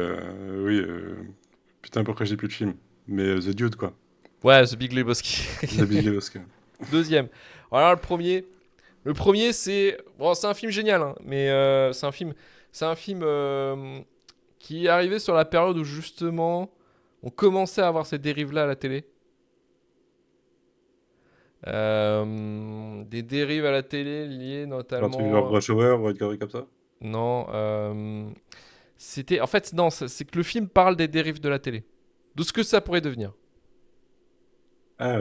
putain, pourquoi j'ai plus de film? Mais The Dude, quoi. Ouais, The Big Lebowski. The Big Lebowski. Deuxième. Alors le premier c'est un film génial, hein, mais c'est un film qui est arrivé sur la période où justement on commençait à avoir ces dérives-là à la télé. Des dérives à la télé liées notamment. Un truc genre Rush Hour ou une connerie comme ça? Non, c'était en fait non, c'est que le film parle des dérives de la télé, de ce que ça pourrait devenir. Ah,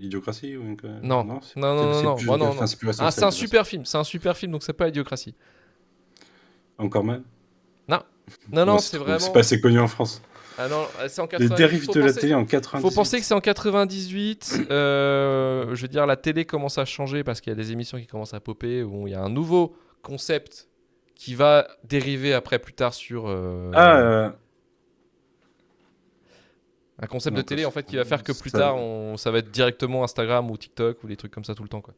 Idiocratie ou une... Non, non. Enfin, c'est plus récent, c'est un super film, donc c'est pas Idiocratie. Encore mal? Non, c'est vraiment. C'est pas assez connu en France. Ah non, c'est en 98. Les dérives de la télé en 98. Faut penser que c'est en 98. Je veux dire, la télé commence à changer parce qu'il y a des émissions qui commencent à popper, où il y a un nouveau concept qui va dériver après plus tard sur. Un concept de télé en fait qui va faire que plus tard ça va être directement Instagram ou TikTok ou des trucs comme ça tout le temps, quoi.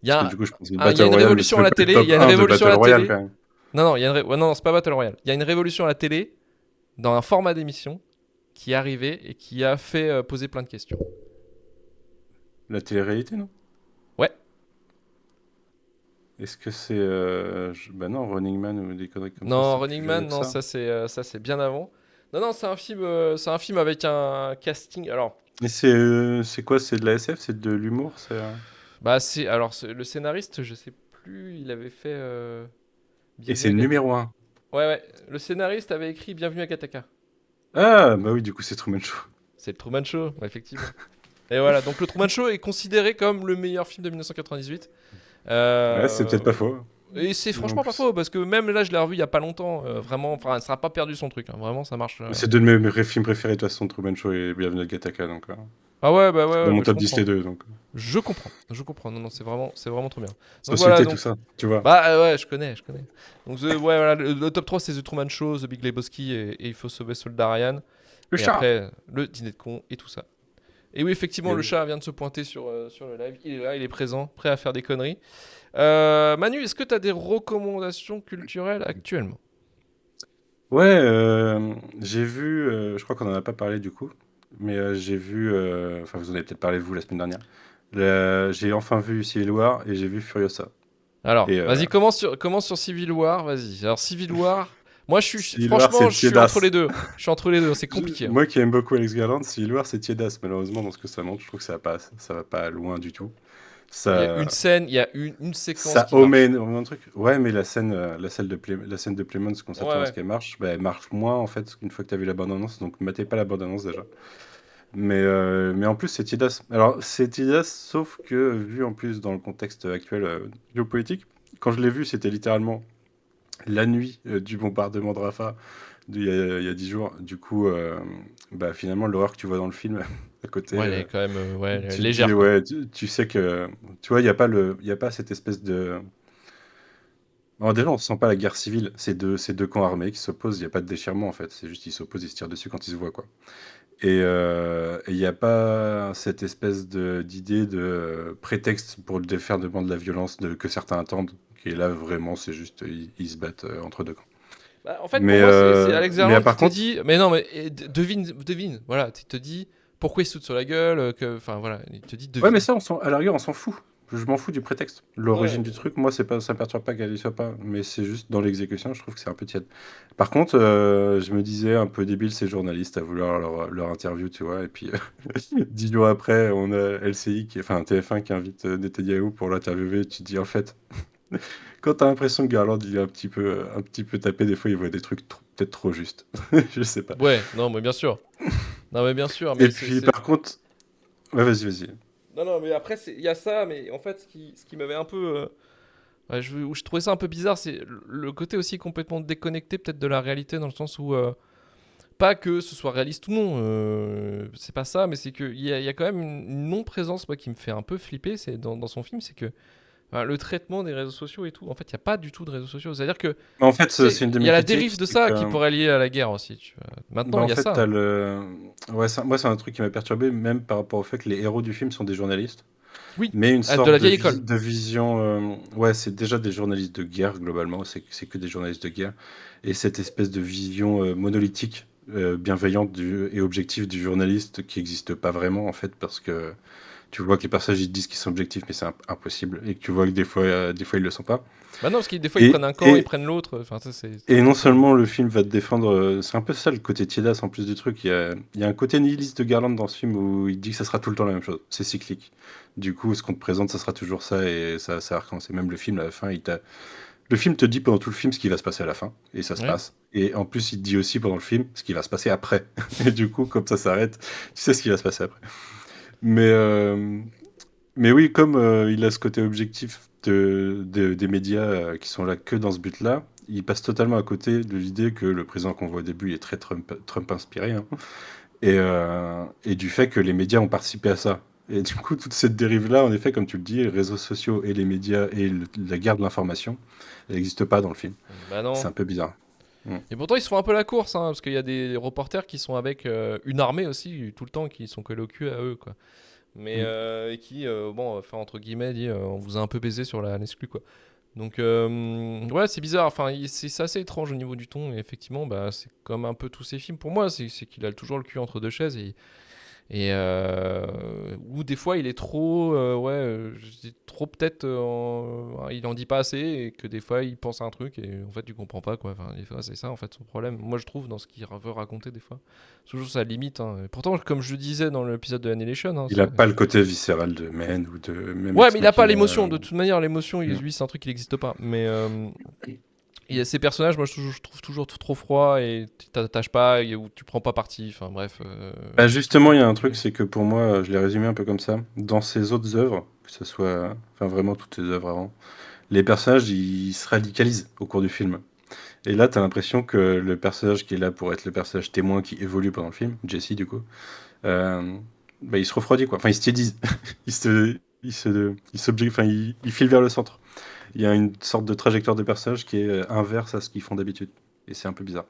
Il y a une révolution à la télé. Il y a une révolution à la télé. Non, non, c'est pas Battle Royale. Il y a une révolution à la télé dans un format d'émission qui est arrivé et qui a fait poser plein de questions. La télé-réalité, non? Ouais. Est-ce que c'est bah non, Running Man ou des conneries comme ça? Non, Running Man, non, ça c'est bien avant. Non, c'est un film avec un casting. Alors. Et c'est quoi? C'est de la SF? C'est de l'humour? Bah le scénariste, je sais plus, il avait fait. Et c'est le numéro 1. Ouais. Le scénariste avait écrit Bienvenue à Gattaca. Ah, bah oui, du coup, c'est Truman Show. C'est le Truman Show, effectivement. Et voilà, donc le Truman Show est considéré comme le meilleur film de 1998. Ouais, c'est peut-être pas faux. Et c'est franchement pas faux, parce que même là, je l'ai revu il y a pas longtemps. Vraiment, ça n'a pas perdu son truc. Hein, vraiment, ça marche. C'est deux de mes films préférés, de toute façon, Truman Show et Bienvenue à Gattaca. Donc, ah ouais, bah ouais. C'est dans mon top 10 les deux. Donc. Je comprends. Non, c'est vraiment trop bien. Donc, voilà, tout ça, tu vois. Bah ouais, je connais. Donc voilà, le top 3, c'est The Truman Show, The Big Lebowski et Il faut sauver Soldat Ryan. Le chat. Après, le dîner de con et tout ça. Et oui, effectivement, le chat vient de se pointer sur le live. Il est là, il est présent, prêt à faire des conneries. Manu, est-ce que tu as des recommandations culturelles actuellement? Ouais, j'ai vu, je crois qu'on en a pas parlé du coup, mais j'ai vu, enfin vous en avez peut-être parlé vous la semaine dernière. J'ai enfin vu Civil War et j'ai vu Furiosa. Alors, vas-y, commence sur Civil War, vas-y. Alors Civil War, moi je suis entre les deux. Je suis entre les deux, c'est compliqué. Moi qui aime beaucoup Alex Garland, Civil War c'est tiédasse malheureusement dans ce que ça montre. Je trouve que ça va pas loin du tout. Il y a une scène, il y a une séquence. Ça omet énormément de trucs. Ouais, mais la scène de Plemons, qu'on s'attend à ce qu'elle marche, bah, elle marche moins en fait une fois que tu as vu la bande-annonce. Donc, matez pas la bande-annonce déjà. Mais en plus, c'est tiédasse. Alors, c'est tiédasse, sauf que vu en plus dans le contexte actuel géopolitique, quand je l'ai vu, c'était littéralement la nuit du bombardement de Rafah il y a 10 jours. Du coup, bah, finalement, l'horreur que tu vois dans le film à côté. Ouais, elle est quand même légère. Tu sais que tu vois, il y a pas cette espèce de. Alors déjà, on sent pas la guerre civile. C'est deux camps armés qui s'opposent. Il y a pas de déchirement en fait. C'est juste ils s'opposent, ils se tirent dessus quand ils se voient quoi. Et il y a pas cette espèce d'idée de prétexte pour faire de la violence que certains attendent. Et là, vraiment, c'est juste ils se battent entre deux camps. Bah, en fait, pour moi, c'est Alex Garland qui te dit. Mais non, mais devine. Voilà, tu te dis pourquoi il saute sur la gueule. Enfin voilà, il te dit devine. Ouais, mais ça, à la rigueur, on s'en fout. Je m'en fous du prétexte. L'origine du truc, moi, ça me perturbe pas qu'elle y soit pas. Mais c'est juste dans l'exécution, je trouve que c'est un peu tiède. Par contre, je me disais un peu débile ces journalistes à vouloir leur interview, tu vois. Et puis, 10 jours après, on a LCI, TF1 qui invite Netanyahou pour l'interviewer. Tu te dis, en fait, quand t'as l'impression que Garland, il est un petit peu tapé, des fois, il voit des trucs peut-être trop justes. Je sais pas. Ouais, non, mais bien sûr. Mais et puis, par contre... Ouais, vas-y. Non, mais après, il y a ça, mais en fait, ce qui m'avait un peu... où je trouvais ça un peu bizarre, c'est le côté aussi complètement déconnecté peut-être de la réalité, dans le sens où pas que ce soit réaliste ou non, c'est pas ça, mais c'est qu'il y a quand même une non-présence moi, qui me fait un peu flipper dans son film, c'est que le traitement des réseaux sociaux et tout, en fait, il n'y a pas du tout de réseaux sociaux. C'est-à-dire que Mais en fait, c'est- c'est une de il y mes a la critiques, dérive de c'est ça que qui pourrait lier à la guerre aussi. Tu vois. Maintenant, en il y a fait, ça. t'as le ouais, moi, c'est un truc qui m'a perturbé, même par rapport au fait que les héros du film sont des journalistes, Oui, mais une de sorte la vieille école. de vision, ouais, c'est déjà des journalistes de guerre, globalement, c'est que des journalistes de guerre et cette espèce de vision, monolithique, bienveillante et objective du journaliste qui n'existe pas vraiment, en fait, parce que tu vois que les personnages, ils disent qu'ils sont objectifs, mais c'est impossible et que tu vois que des fois, ils le sont pas. Bah non, parce que des fois, ils Et prennent un camp, ils et prennent l'autre. Enfin, ça, c'est et un non peu ça. seulement le film va te défendre, c'est un peu ça le côté tiédasse en plus du truc. Il y a un côté nihiliste de Garland dans ce film où il dit que ça sera tout le temps la même chose. C'est cyclique. Du coup, ce qu'on te présente, ça sera toujours ça et ça va recommencer. Même le film, à la fin, le film te dit pendant tout le film ce qui va se passer à la fin et ça se Ouais. passe. Et en plus, il te dit aussi pendant le film ce qui va se passer après. Et du coup, comme ça s'arrête, tu sais ce qui va se passer après. Mais, euh, mais oui, comme il a ce côté objectif des médias qui sont là que dans ce but-là, il passe totalement à côté de l'idée que le président qu'on voit au début est très Trump inspiré, hein, et du fait que les médias ont participé à ça. Et du coup, toute cette dérive-là, en effet, comme tu le dis, les réseaux sociaux et les médias et la guerre de l'information, elle n'existe pas dans le film. Bah C'est non. un peu bizarre. Mm. Et pourtant, ils se font un peu la course, hein, parce qu'il y a des reporters qui sont avec une armée aussi, tout le temps, qui sont collés au cul à eux, quoi. Mais Mm. et qui, bon, enfin, entre guillemets, dit on vous a un peu baisé sur l'exclu, quoi. Donc, ouais, c'est bizarre. Enfin, c'est assez étrange au niveau du ton. Et effectivement, bah, c'est comme un peu tous ces films pour moi. C'est qu'il a toujours le cul entre deux chaises. Ou des fois, il est trop. Ouais, je dis trop peut-être. Il en dit pas assez. Et que des fois, il pense à un truc. Et en fait, tu comprends pas, quoi. Enfin, des fois, c'est ça, en fait, son problème. Moi, je trouve, dans ce qu'il veut raconter, des fois. C'est toujours sa limite. Hein. Et pourtant, comme je disais dans l'épisode de Annihilation, hein, Il a pas le côté viscéral de Men ou de même ouais, Ex mais il a pas Machina. l'émotion. De toute manière, l'émotion, Mm. lui, c'est un truc qui n'existe pas. Mais il y a ces personnages, moi, je trouve toujours trop froid et tu t'attaches pas ou tu prends pas parti. Enfin, bref. Bah justement, il y a un truc, c'est que pour moi, je l'ai résumé un peu comme ça. Dans ses autres œuvres, que ce soit, enfin vraiment toutes ses œuvres avant, les personnages, ils se radicalisent au cours du film. Et là, t'as l'impression que le personnage qui est là pour être le personnage témoin qui évolue pendant le film, Jesse du coup, euh, bah, il se refroidit quoi. Enfin, il se tiédise. Il file vers le centre. Il y a une sorte de trajectoire de personnage qui est inverse à ce qu'ils font d'habitude. Et c'est un peu bizarre.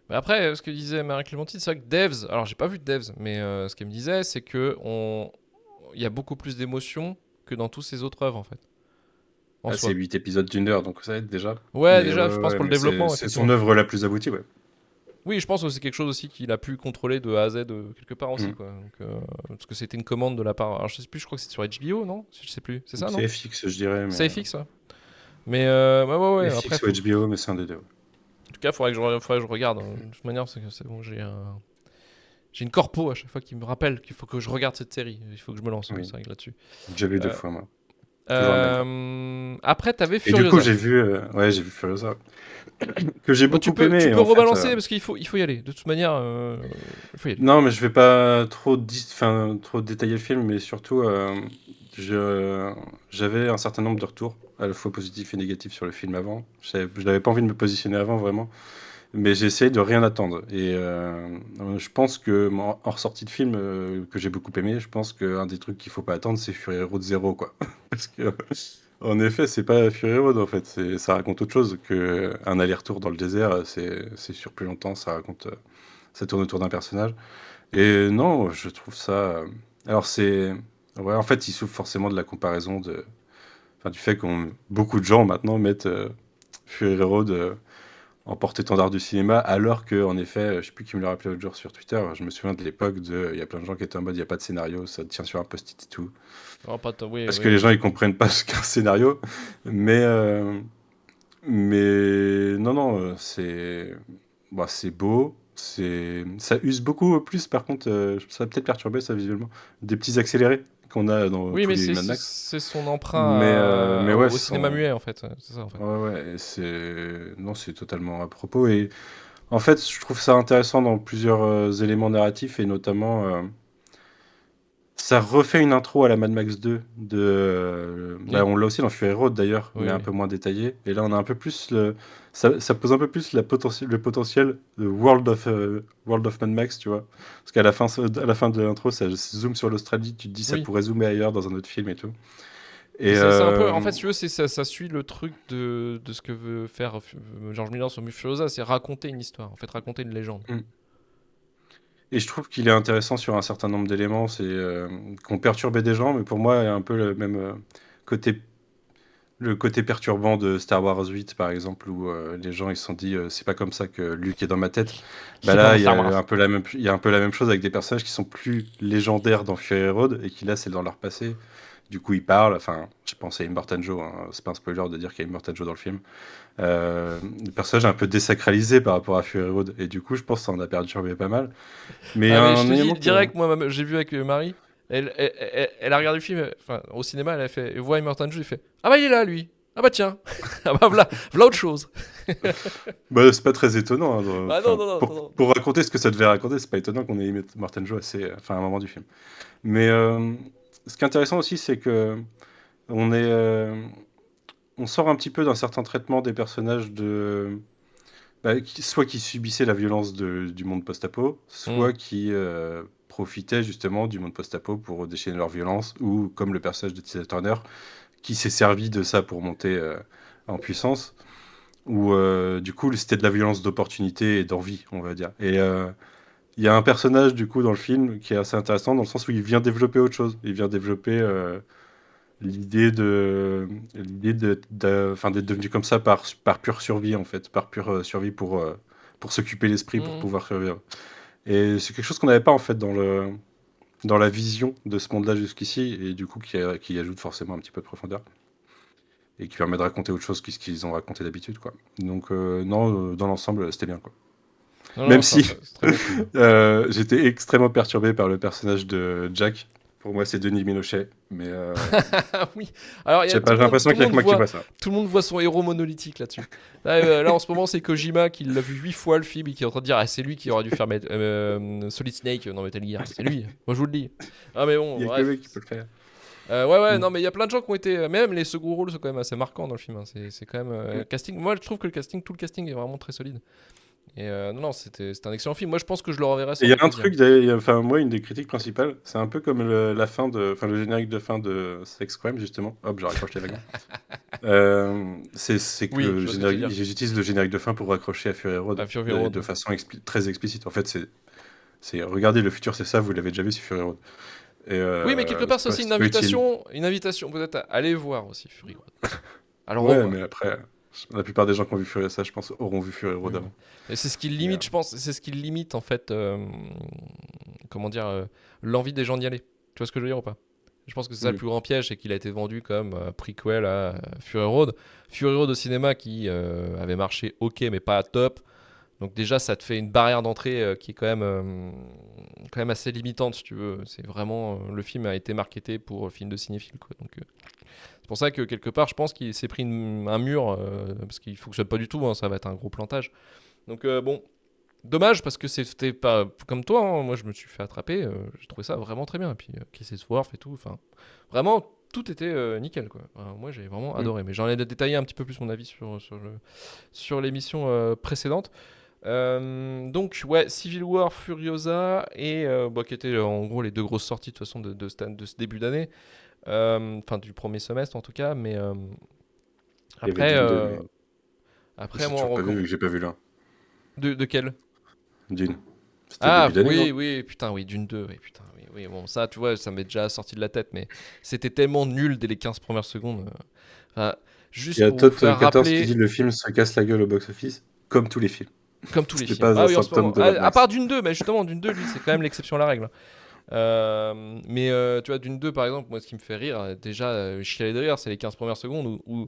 Mais après, ce que disait Marie-Clémentine, c'est vrai que Devs, alors j'ai pas vu de Devs, mais ce qu'elle me disait, c'est que il y a beaucoup plus d'émotions que dans tous ses autres œuvres en fait. En Ah, soi. c'est 8 épisodes d'une heure, donc ça aide déjà. Ouais, Mais déjà, je pense pour le mais développement, c'est son effectivement. œuvre la plus aboutie, ouais. Oui, je pense que c'est quelque chose aussi qu'il a pu contrôler de A à Z quelque part aussi, Mm. quoi. Donc, parce que c'était une commande de la part. Alors je sais plus, je crois que c'est sur HBO, non? Je sais plus. C'est ça, non? C'est FX, je dirais. C'est Mais... FX, ouais. Mais ouais. Après, FX ou HBO, mais c'est un des deux. en tout cas, faudrait que je regarde. Hein. De toute manière, c'est bon, j'ai une corpo à chaque fois qui me rappelle qu'il faut que je regarde cette série. Il faut que je me lance, Oui. c'est vrai que là-dessus. J'ai déjà vu deux Euh, fois, moi. Toujours le même. Après, t'avais Et du coup, Furiosa. j'ai vu Furiosa. Que j'ai Bon, beaucoup tu aimé. peux en fait, rebalancer parce qu'il faut y aller. De toute manière, il faut y aller. Non, mais je vais pas trop détailler le film, mais surtout, j'avais un certain nombre de retours, à la fois positifs et négatifs sur le film avant. Je n'avais pas envie de me positionner avant, vraiment. Mais j'ai essayé de rien attendre. Et je pense que, en ressortie de film que j'ai beaucoup aimé, je pense qu'un des trucs qu'il faut pas attendre, c'est Fury Road 0, quoi. Parce que, en effet, c'est pas Fury Road, en fait. Ça raconte autre chose qu'un aller-retour dans le désert. C'est sur plus longtemps, ça tourne autour d'un personnage. Et non, je trouve ça. Alors, ouais, en fait, il souffre forcément de la comparaison du fait que beaucoup de gens maintenant mettent Fury Road en porte-étendard du cinéma, alors que, en effet, je sais plus qui me l'a rappelé l'autre jour sur Twitter, je me souviens de l'époque il y a plein de gens qui étaient en mode, il n'y a pas de scénario, ça tient sur un post-it et tout. Oh, oui, Parce oui. que les gens, ils comprennent pas ce qu'est un scénario. Mais non, c'est beau. Ça use beaucoup plus, par contre, ça va peut-être perturber ça visuellement. Des petits accélérés qu'on a dans Oui, tous mais les Mad Max. c'est son emprunt Mais ouais, au cinéma muet, en fait. C'est ça, en fait. Ouais, non, c'est totalement à propos. Et en fait, je trouve ça intéressant dans plusieurs éléments narratifs, et notamment, ça refait une intro à la Mad Max 2. Oui. On l'a aussi dans Fury Road d'ailleurs, Oui, mais un oui. peu moins détaillé. Et là, on a un peu plus ça pose un peu plus le potentiel de World of Mad Max, tu vois. Parce qu'à la fin de l'intro, ça zoome sur l'Australie, tu te dis ça Oui. pourrait zoomer ailleurs dans un autre film et tout. Et c'est un peu, en fait, si tu veux, ça suit le truc de ce que veut faire George Miller sur Furiosa, c'est raconter une histoire, en fait, raconter une légende. Et je trouve qu'il est intéressant sur un certain nombre d'éléments, c'est qu'on perturbait des gens, mais pour moi, il y a un peu le même côté, le côté perturbant de Star Wars 8, par exemple, où les gens ils se sont dit c'est pas comme ça que Luke est dans ma tête. Bah là, il y a un peu la même chose avec des personnages qui sont plus légendaires dans Fury Road et qui là c'est dans leur passé. Du coup, ils parlent. Enfin, je pense à Immortan Joe. Hein, c'est pas un spoiler de dire qu'il y a Immortan Joe dans le film. Le personnage est un peu désacralisé par rapport à Fury Road et du coup, je pense que ça en a perturbé pas mal. Mais je te dis élément direct, moi, j'ai vu avec Marie. Elle a regardé le film, enfin, au cinéma, elle voit Immortan Joe, elle fait ah bah il est là lui, ah bah tiens, ah bah voilà autre chose. Bah, c'est pas très étonnant. Hein, Ah non. Pour raconter ce que ça devait raconter, c'est pas étonnant qu'on ait Immortan Joe à un moment du film. Mais ce qui est intéressant aussi, c'est que on sort un petit peu d'un certain traitement des personnages soit qui subissaient la violence du monde post-apo, soit qui profitaient justement du monde post-apo pour déchaîner leur violence, ou comme le personnage de Tina Turner, qui s'est servi de ça pour monter en puissance, ou du coup c'était de la violence d'opportunité et d'envie, on va dire. Et il y a un personnage du coup dans le film qui est assez intéressant dans le sens où il vient développer autre chose. Il vient développer l'idée d'être devenu comme ça par pure survie en fait, par pure survie pour s'occuper l'esprit pour pouvoir survivre. Et c'est quelque chose qu'on n'avait pas en fait dans la vision de ce monde-là jusqu'ici et du coup qui ajoute forcément un petit peu de profondeur et qui permet de raconter autre chose que ce qu'ils ont raconté d'habitude quoi. Donc dans l'ensemble c'était bien quoi. Même si j'étais extrêmement perturbé par le personnage de Jack. Pour moi, c'est Denis Ménochet, mais oui. Alors, j'ai l'impression qu'il y a que moi qui vois ça. Tout le monde voit son héros monolithique là-dessus. Là, en ce moment, c'est Kojima qui l'a vu 8 fois le film et qui est en train de dire c'est lui qui aurait dû faire Solid Snake dans Metal Gear. C'est lui. Moi, je vous le dis. Ah, mais bon. Il y a que lui qui peut le faire. Non, mais il y a plein de gens qui ont été. Même les seconds rôles sont quand même assez marquants dans le film. Hein. C'est quand même casting. Moi, je trouve que tout le casting est vraiment très solide. Et non, c'était un excellent film. Moi, je pense que je le reverrai. Il y a un truc, enfin moi, une des critiques principales, c'est un peu comme le générique de fin de Sex Crime justement. Hop, j'ai raccroché la gamme. C'est que j'utilise le générique de fin pour raccrocher à Fury Road, de façon très explicite. En fait, c'est regardez le futur, c'est ça. Vous l'avez déjà vu sur Fury Road. Et, oui, mais quelque part, c'est aussi une invitation peut-être à aller voir aussi Fury Road. Alors ouais, mais après. La plupart des gens qui ont vu Fury, ça, je pense, auront vu Fury Road avant. Et c'est ce qui limite, je pense, c'est ce qui limite en fait, comment dire, l'envie des gens d'y aller. Tu vois ce que je veux dire ou pas ? Je pense que c'est ça le plus grand piège, c'est qu'il a été vendu comme prequel à Fury Road. Fury Road au cinéma qui avait marché ok, mais pas à top. Donc déjà, ça te fait une barrière d'entrée qui est quand même assez limitante, si tu veux. C'est vraiment le film a été marketé pour film de cinéphile, quoi. Donc c'est pour ça que quelque part, je pense qu'il s'est pris un mur parce qu'il fonctionne pas du tout. Hein, ça va être un gros plantage. Donc bon, dommage parce que c'était pas comme toi. Hein, moi, je me suis fait attraper. J'ai trouvé ça vraiment très bien. Et puis Chris Hemsworth et tout. Enfin, vraiment, tout était nickel, quoi. Moi, j'ai vraiment adoré. Mais j'en ai détaillé un petit peu plus mon avis sur l'émission précédente. Donc ouais, Civil War, Furiosa et qui étaient en gros les deux grosses sorties de toute façon de ce début d'année, enfin du premier semestre en tout cas, mais après moi j'ai pas vu l'un. De quel Dune. Ah oui putain oui Dune 2 oui bon ça tu vois ça m'est déjà sorti de la tête mais c'était tellement nul dès les 15 premières secondes. Juste il y a pour Todd faire 14 rappeler... qui dit le film se casse la gueule au box-office comme tous les films. Comme tous les films. Pas oui, en ce moment. À part Dune 2, mais justement, Dune 2, lui, c'est quand même l'exception à la règle. Mais tu vois, Dune 2, par exemple, moi, ce qui me fait rire, déjà, chialer de rire, c'est les 15 premières secondes où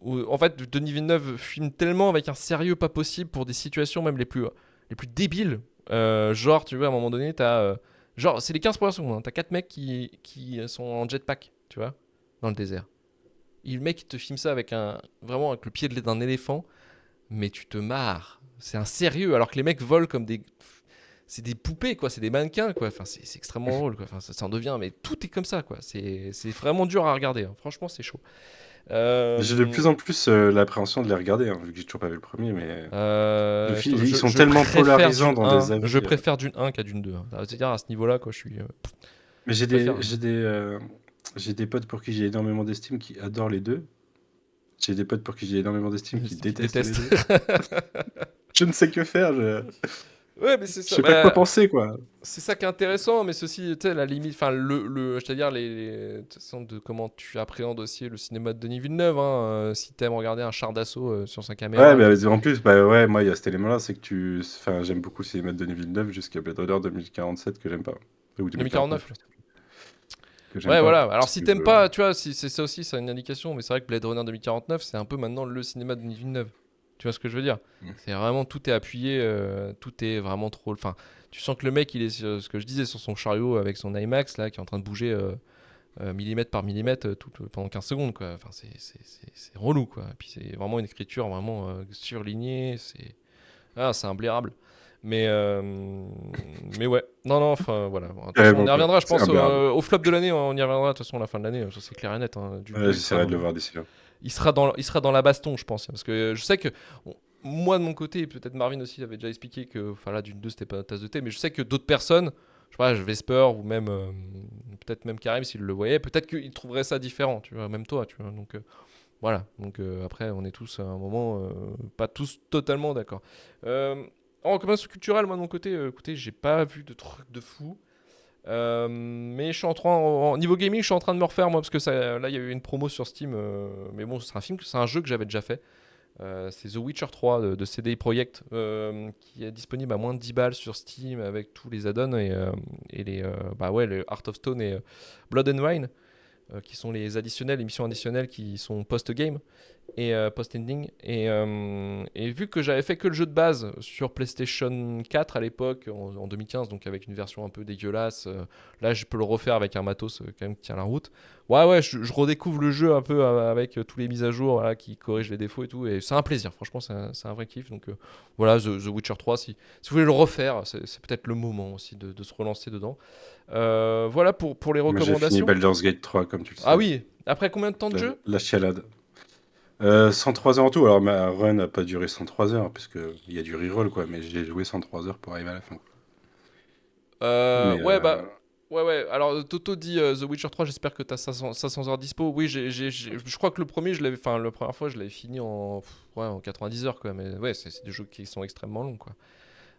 en fait, Denis Villeneuve filme tellement avec un sérieux pas possible pour des situations même les plus débiles. Genre, tu vois, à un moment donné, genre, c'est les 15 premières secondes. Hein, t'as 4 mecs qui sont en jetpack, tu vois, dans le désert. Et le mec, il te filme ça vraiment avec le pied d'un éléphant, mais tu te marres. C'est un sérieux, alors que les mecs volent comme c'est des poupées, quoi. C'est des mannequins, quoi. Enfin, c'est extrêmement drôle, quoi. Enfin, ça en devient, mais tout est comme ça, quoi. C'est vraiment dur à regarder. Hein. Franchement, c'est chaud. J'ai de plus en plus l'appréhension de les regarder, hein, vu que j'ai toujours pas vu le premier, mais ils sont Je tellement préfère polarisants Dune dans 1, des avis. je préfère Dune 1 qu'à Dune 2. Hein. C'est-à-dire à ce niveau-là, quoi, je suis. Mais Je préfère. j'ai des potes pour qui j'ai énormément d'estime qui adorent les deux. J'ai des potes pour qui j'ai énormément d'estime qui détestent les deux. Je ne sais que faire. Ouais, mais c'est Je ça. sais pas quoi penser, quoi. C'est ça qui est intéressant, mais ceci, tu sais, la limite, enfin, c'est-à-dire de toute façon, de comment tu appréhendes aussi le cinéma de Denis Villeneuve. Hein, si t'aimes regarder un char d'assaut sur sa caméra. Ouais, mais en plus, bah ouais, moi, il y a cet élément-là, c'est que enfin, j'aime beaucoup le cinéma de Denis Villeneuve jusqu'à Blade Runner 2047 que j'aime pas. Ou 2049. Que j'aime Ouais, pas. voilà. Alors, Parce si que, t'aimes pas, tu vois, si c'est ça aussi, c'est une indication. Mais c'est vrai que Blade Runner 2049, c'est un peu maintenant le cinéma de Denis Villeneuve. Tu vois ce que je veux dire? C'est vraiment, tout est appuyé, tout est vraiment trop. Enfin, tu sens que le mec, il est sur ce que je disais, sur son chariot avec son IMAX là, qui est en train de bouger millimètre par millimètre pendant 15 secondes, quoi. Enfin, c'est relou, quoi. Et puis c'est vraiment une écriture vraiment surlignée. C'est imblairable. Mais ouais. Non, enfin voilà. Bon, de toute façon, on y reviendra, je pense, au flop de l'année. On y reviendra de toute façon à la fin de l'année. Ça, c'est clair et net. Hein, ouais, j'essaierai de le voir d'ici là. Il sera dans la baston, je pense. Parce que je sais que moi, de mon côté, et peut-être Marvin aussi avait déjà expliqué que là, Dune 2, c'était pas une tasse de thé. Mais je sais que d'autres personnes, je sais pas, Vesper ou même peut-être même Karim, s'il le voyait, peut-être qu'il trouverait ça différent. Tu vois, même toi, tu vois. Donc voilà. Donc après, on est tous à un moment pas tous totalement d'accord. En recommandation culturelle, moi de mon côté, écoutez, j'ai pas vu de trucs de fou. Mais je suis niveau gaming, je suis en train de me refaire moi parce que là il y a eu une promo sur Steam. Mais bon, c'est un jeu que j'avais déjà fait. C'est The Witcher 3 de CDI Projekt qui est disponible à moins de 10 balles sur Steam avec tous les add-ons et les Heart of Stone et Blood and Wine qui sont les missions additionnelles qui sont post-game et post-ending. Et vu que j'avais fait que le jeu de base sur PlayStation 4 à l'époque, en 2015, donc avec une version un peu dégueulasse, là je peux le refaire avec un matos quand même qui tient la route. Ouais, je redécouvre le jeu un peu avec tous les mises à jour qui corrigent les défauts et tout. Et c'est un plaisir, franchement, c'est un vrai kiff. Donc voilà, The Witcher 3, si vous voulez le refaire, c'est peut-être le moment aussi de se relancer dedans. Voilà pour les recommandations. J'ai fini Baldur's Gate 3, comme tu le sais. Ah oui, après combien de temps de jeu? La chialade. 103 heures en tout. Alors ma run n'a pas duré 103 heures, parce qu'il y a du reroll, quoi. Mais j'ai joué 103 heures pour arriver à la fin. Ouais. Alors Toto dit The Witcher 3, j'espère que tu as 500 heures dispo. Oui, je crois que la première fois, je l'avais fini en 90 heures, quoi. Mais ouais, c'est des jeux qui sont extrêmement longs, quoi.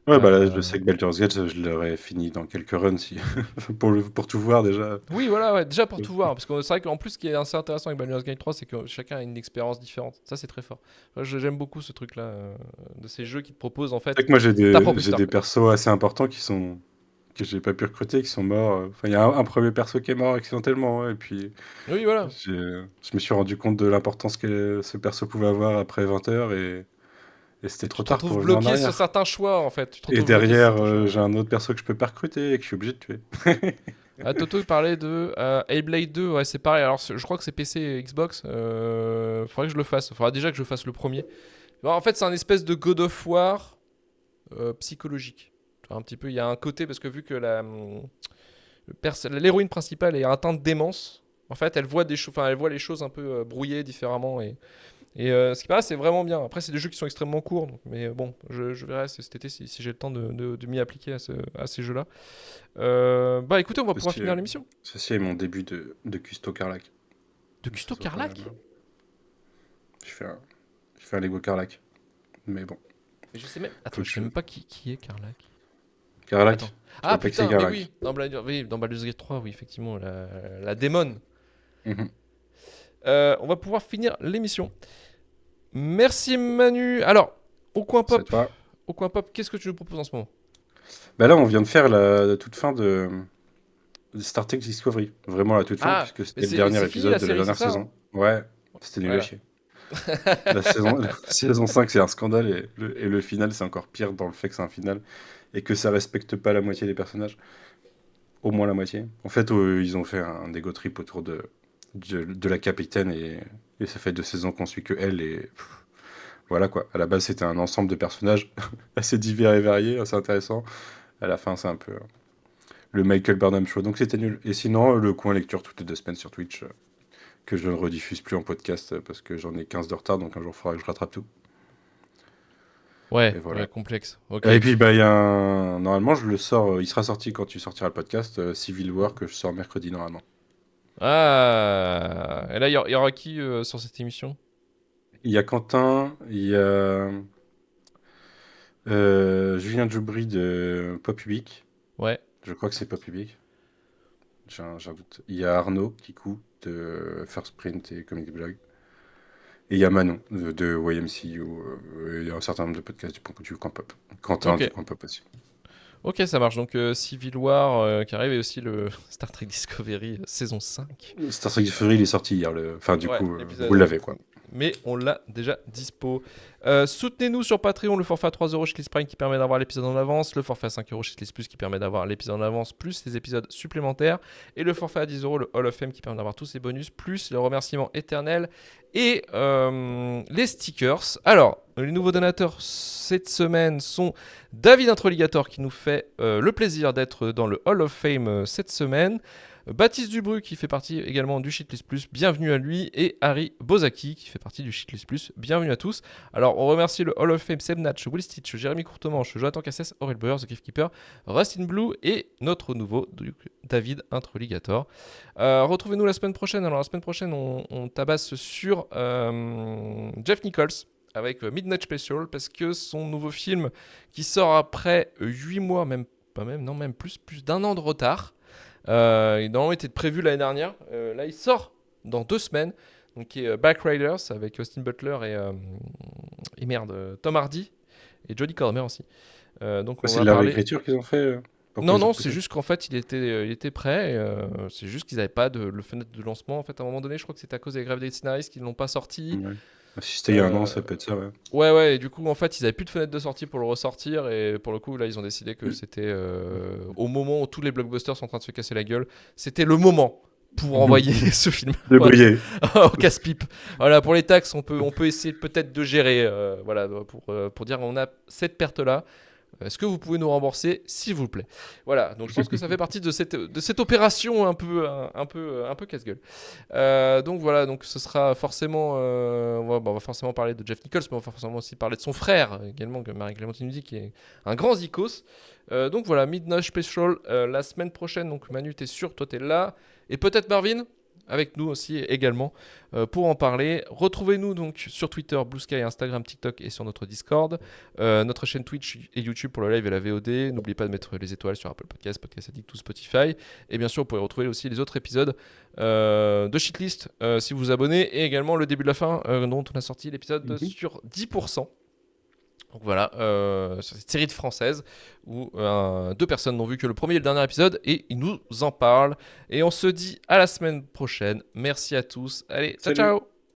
Ouais, bah là, je sais que Baldur's Gate, je l'aurais fini dans quelques runs pour tout voir déjà. Oui, voilà, ouais, déjà pour tout voir. Parce que c'est vrai qu'en plus, ce qui est assez intéressant avec Baldur's Gate 3, c'est que chacun a une expérience différente. Ça, c'est très fort. J'aime beaucoup ce truc-là, de ces jeux qui te proposent en fait. C'est que moi, j'ai ta propre des histoire. persos assez importants que j'ai pas pu recruter, qui sont morts. Enfin, il y a un premier perso qui est mort accidentellement, hein, et puis Oui, voilà. je me suis rendu compte de l'importance que ce perso pouvait avoir après 20 heures, et c'était trop tard pour Tu te revenir en retrouves bloqué sur arrière. certains choix, en fait. Et derrière, j'ai un autre perso que je peux pas recruter et que je suis obligé de tuer. Toto il parlait de Hellblade 2, ouais, c'est pareil. Alors je crois que c'est PC et Xbox. Faudrait que je le fasse. Faudra déjà que je fasse le premier. Bon, en fait, c'est un espèce de God of War psychologique. Un petit peu, il y a un côté parce que vu que l'héroïne principale est atteinte de démence, en fait, elle voit les choses un peu brouillées différemment et ce qui paraît, c'est vraiment bien. Après, c'est des jeux qui sont extrêmement courts, mais bon, je verrai cet été si j'ai le temps de m'y appliquer à ces jeux-là. Bah écoutez, on va pouvoir finir l'émission. Ceci est mon début de Custo Carlac. De Custo Carlac? Je fais un Lego Carlac. Mais bon. Mais je sais même. Attends, je sais même pas qui est Carlac. Carlac. Ah putain, mais oui, dans Baldur's Gate 3, oui, effectivement, la démon. On va pouvoir finir l'émission. Merci Manu. Alors, au coin pop, qu'est-ce que tu nous proposes en ce moment? Bah là, on vient de faire la toute fin de Star Trek Discovery. Vraiment la toute fin, puisque c'était le dernier épisode de la dernière saison. Ouais, c'était nul à chier. La saison 5, c'est un scandale, et le final, c'est encore pire dans le fait que c'est un final et que ça respecte pas la moitié des personnages. Au moins la moitié. En fait, ils ont fait un ego trip autour de la capitaine, et ça fait 2 saisons qu'on suit que elle, et voilà quoi. À la base, c'était un ensemble de personnages assez divers et variés, assez intéressant. À la fin, c'est un peu le Michael Burnham show, donc c'était nul. Et sinon, le coin lecture toutes les 2 semaines sur Twitch, que je ne rediffuse plus en podcast parce que j'en ai 15 de retard, donc un jour il faudra que je rattrape tout. Ouais, Et voilà. ouais, complexe. Ok. Et puis il y a normalement je le sors, il sera sorti quand tu sortiras le podcast, Civil War que je sors mercredi normalement. Ah, et là, il y aura qui sur cette émission? Il y a Quentin, il y a Julien Djoubry de Pop Public. Ouais. Je crois que c'est Pop Public. J'ai un doute. Il y a Arnaud Kikou de First Print et Comic Blog. Et il y a Manon de YMCU. Il y a un certain nombre de podcasts du Coin Pop. Quentin Ok. du Coin Pop aussi. Ok, ça marche. Donc Civil War qui arrive et aussi le Star Trek Discovery saison 5. Star Trek Discovery, il est sorti hier. Enfin, du Ouais, coup, l'épisode. vous l'avez quoi. Mais on l'a déjà dispo. Soutenez-nous sur Patreon, le forfait à 3€ chez List Prime qui permet d'avoir l'épisode en avance, le forfait à 5€ chez List Plus qui permet d'avoir l'épisode en avance plus les épisodes supplémentaires, et le forfait à 10€, le Hall of Fame qui permet d'avoir tous ces bonus, plus le remerciement éternel et les stickers. Alors, les nouveaux donateurs cette semaine sont David Introligator qui nous fait le plaisir d'être dans le Hall of Fame cette semaine. Baptiste Dubru qui fait partie également du Shitlist Plus, bienvenue à lui, et Harry Bozaki qui fait partie du Shitlist Plus, bienvenue à tous. Alors on remercie le Hall of Fame Seb Natch, Will Stitch, Jérémy Courtemanche, Jonathan Cassès, Aurel Bauer, The Giftkeeper, Rust in Blue et notre nouveau David Introligator. Retrouvez-nous la semaine prochaine. Alors la semaine prochaine on tabasse sur Jeff Nichols avec Midnight Special parce que son nouveau film qui sort après 8 mois, même plus d'un an de retard. Il normalement était prévu l'année dernière. Là, il sort dans 2 semaines. Donc, qui est Back Riders avec Austin Butler et Tom Hardy et Jodie Comer aussi. Donc, on c'est va de la parler. réécriture qu'ils ont fait Non, c'est juste qu'en fait, il était prêt. C'est juste qu'ils n'avaient pas le fenêtre de lancement. En fait, à un moment donné, je crois que c'était à cause des grèves des scénaristes qu'ils ne l'ont pas sorti. Ouais. Si c'était il y a un an, ça peut être ça, ouais. Ouais, et du coup, en fait, ils n'avaient plus de fenêtre de sortie pour le ressortir, et pour le coup, là, ils ont décidé que c'était au moment où tous les blockbusters sont en train de se casser la gueule, c'était le moment pour envoyer ce film briller au casse-pipe. Voilà, pour les taxes, on peut essayer peut-être de gérer, voilà, pour dire on a cette perte-là. Est-ce que vous pouvez nous rembourser, s'il vous plaît? Voilà, donc je pense que ça fait partie de cette opération un peu casse-gueule. Donc voilà, donc ce sera forcément, on va forcément parler de Jeff Nichols, mais on va forcément aussi parler de son frère également, que Marie-Clémentine nous dit, qui est un grand zikos. Donc voilà, Midnight Special la semaine prochaine. Donc Manu, t'es sûr, toi t'es là, et peut-être Marvin avec nous aussi également pour en parler. Retrouvez-nous donc sur Twitter, Blue Sky, Instagram, TikTok et sur notre Discord, notre chaîne Twitch et YouTube pour le live et la VOD. N'oubliez pas de mettre les étoiles sur Apple Podcasts, Podcast Addict ou Spotify. Et bien sûr, vous pourrez retrouver aussi les autres épisodes de Shitlist si vous vous abonnez, et également le début de la fin dont on a sorti l'épisode sur 10%. Donc voilà, sur cette série de françaises où 2 personnes n'ont vu que le premier et le dernier épisode et ils nous en parlent. Et on se dit à la semaine prochaine. Merci à tous. Allez, ciao, ciao!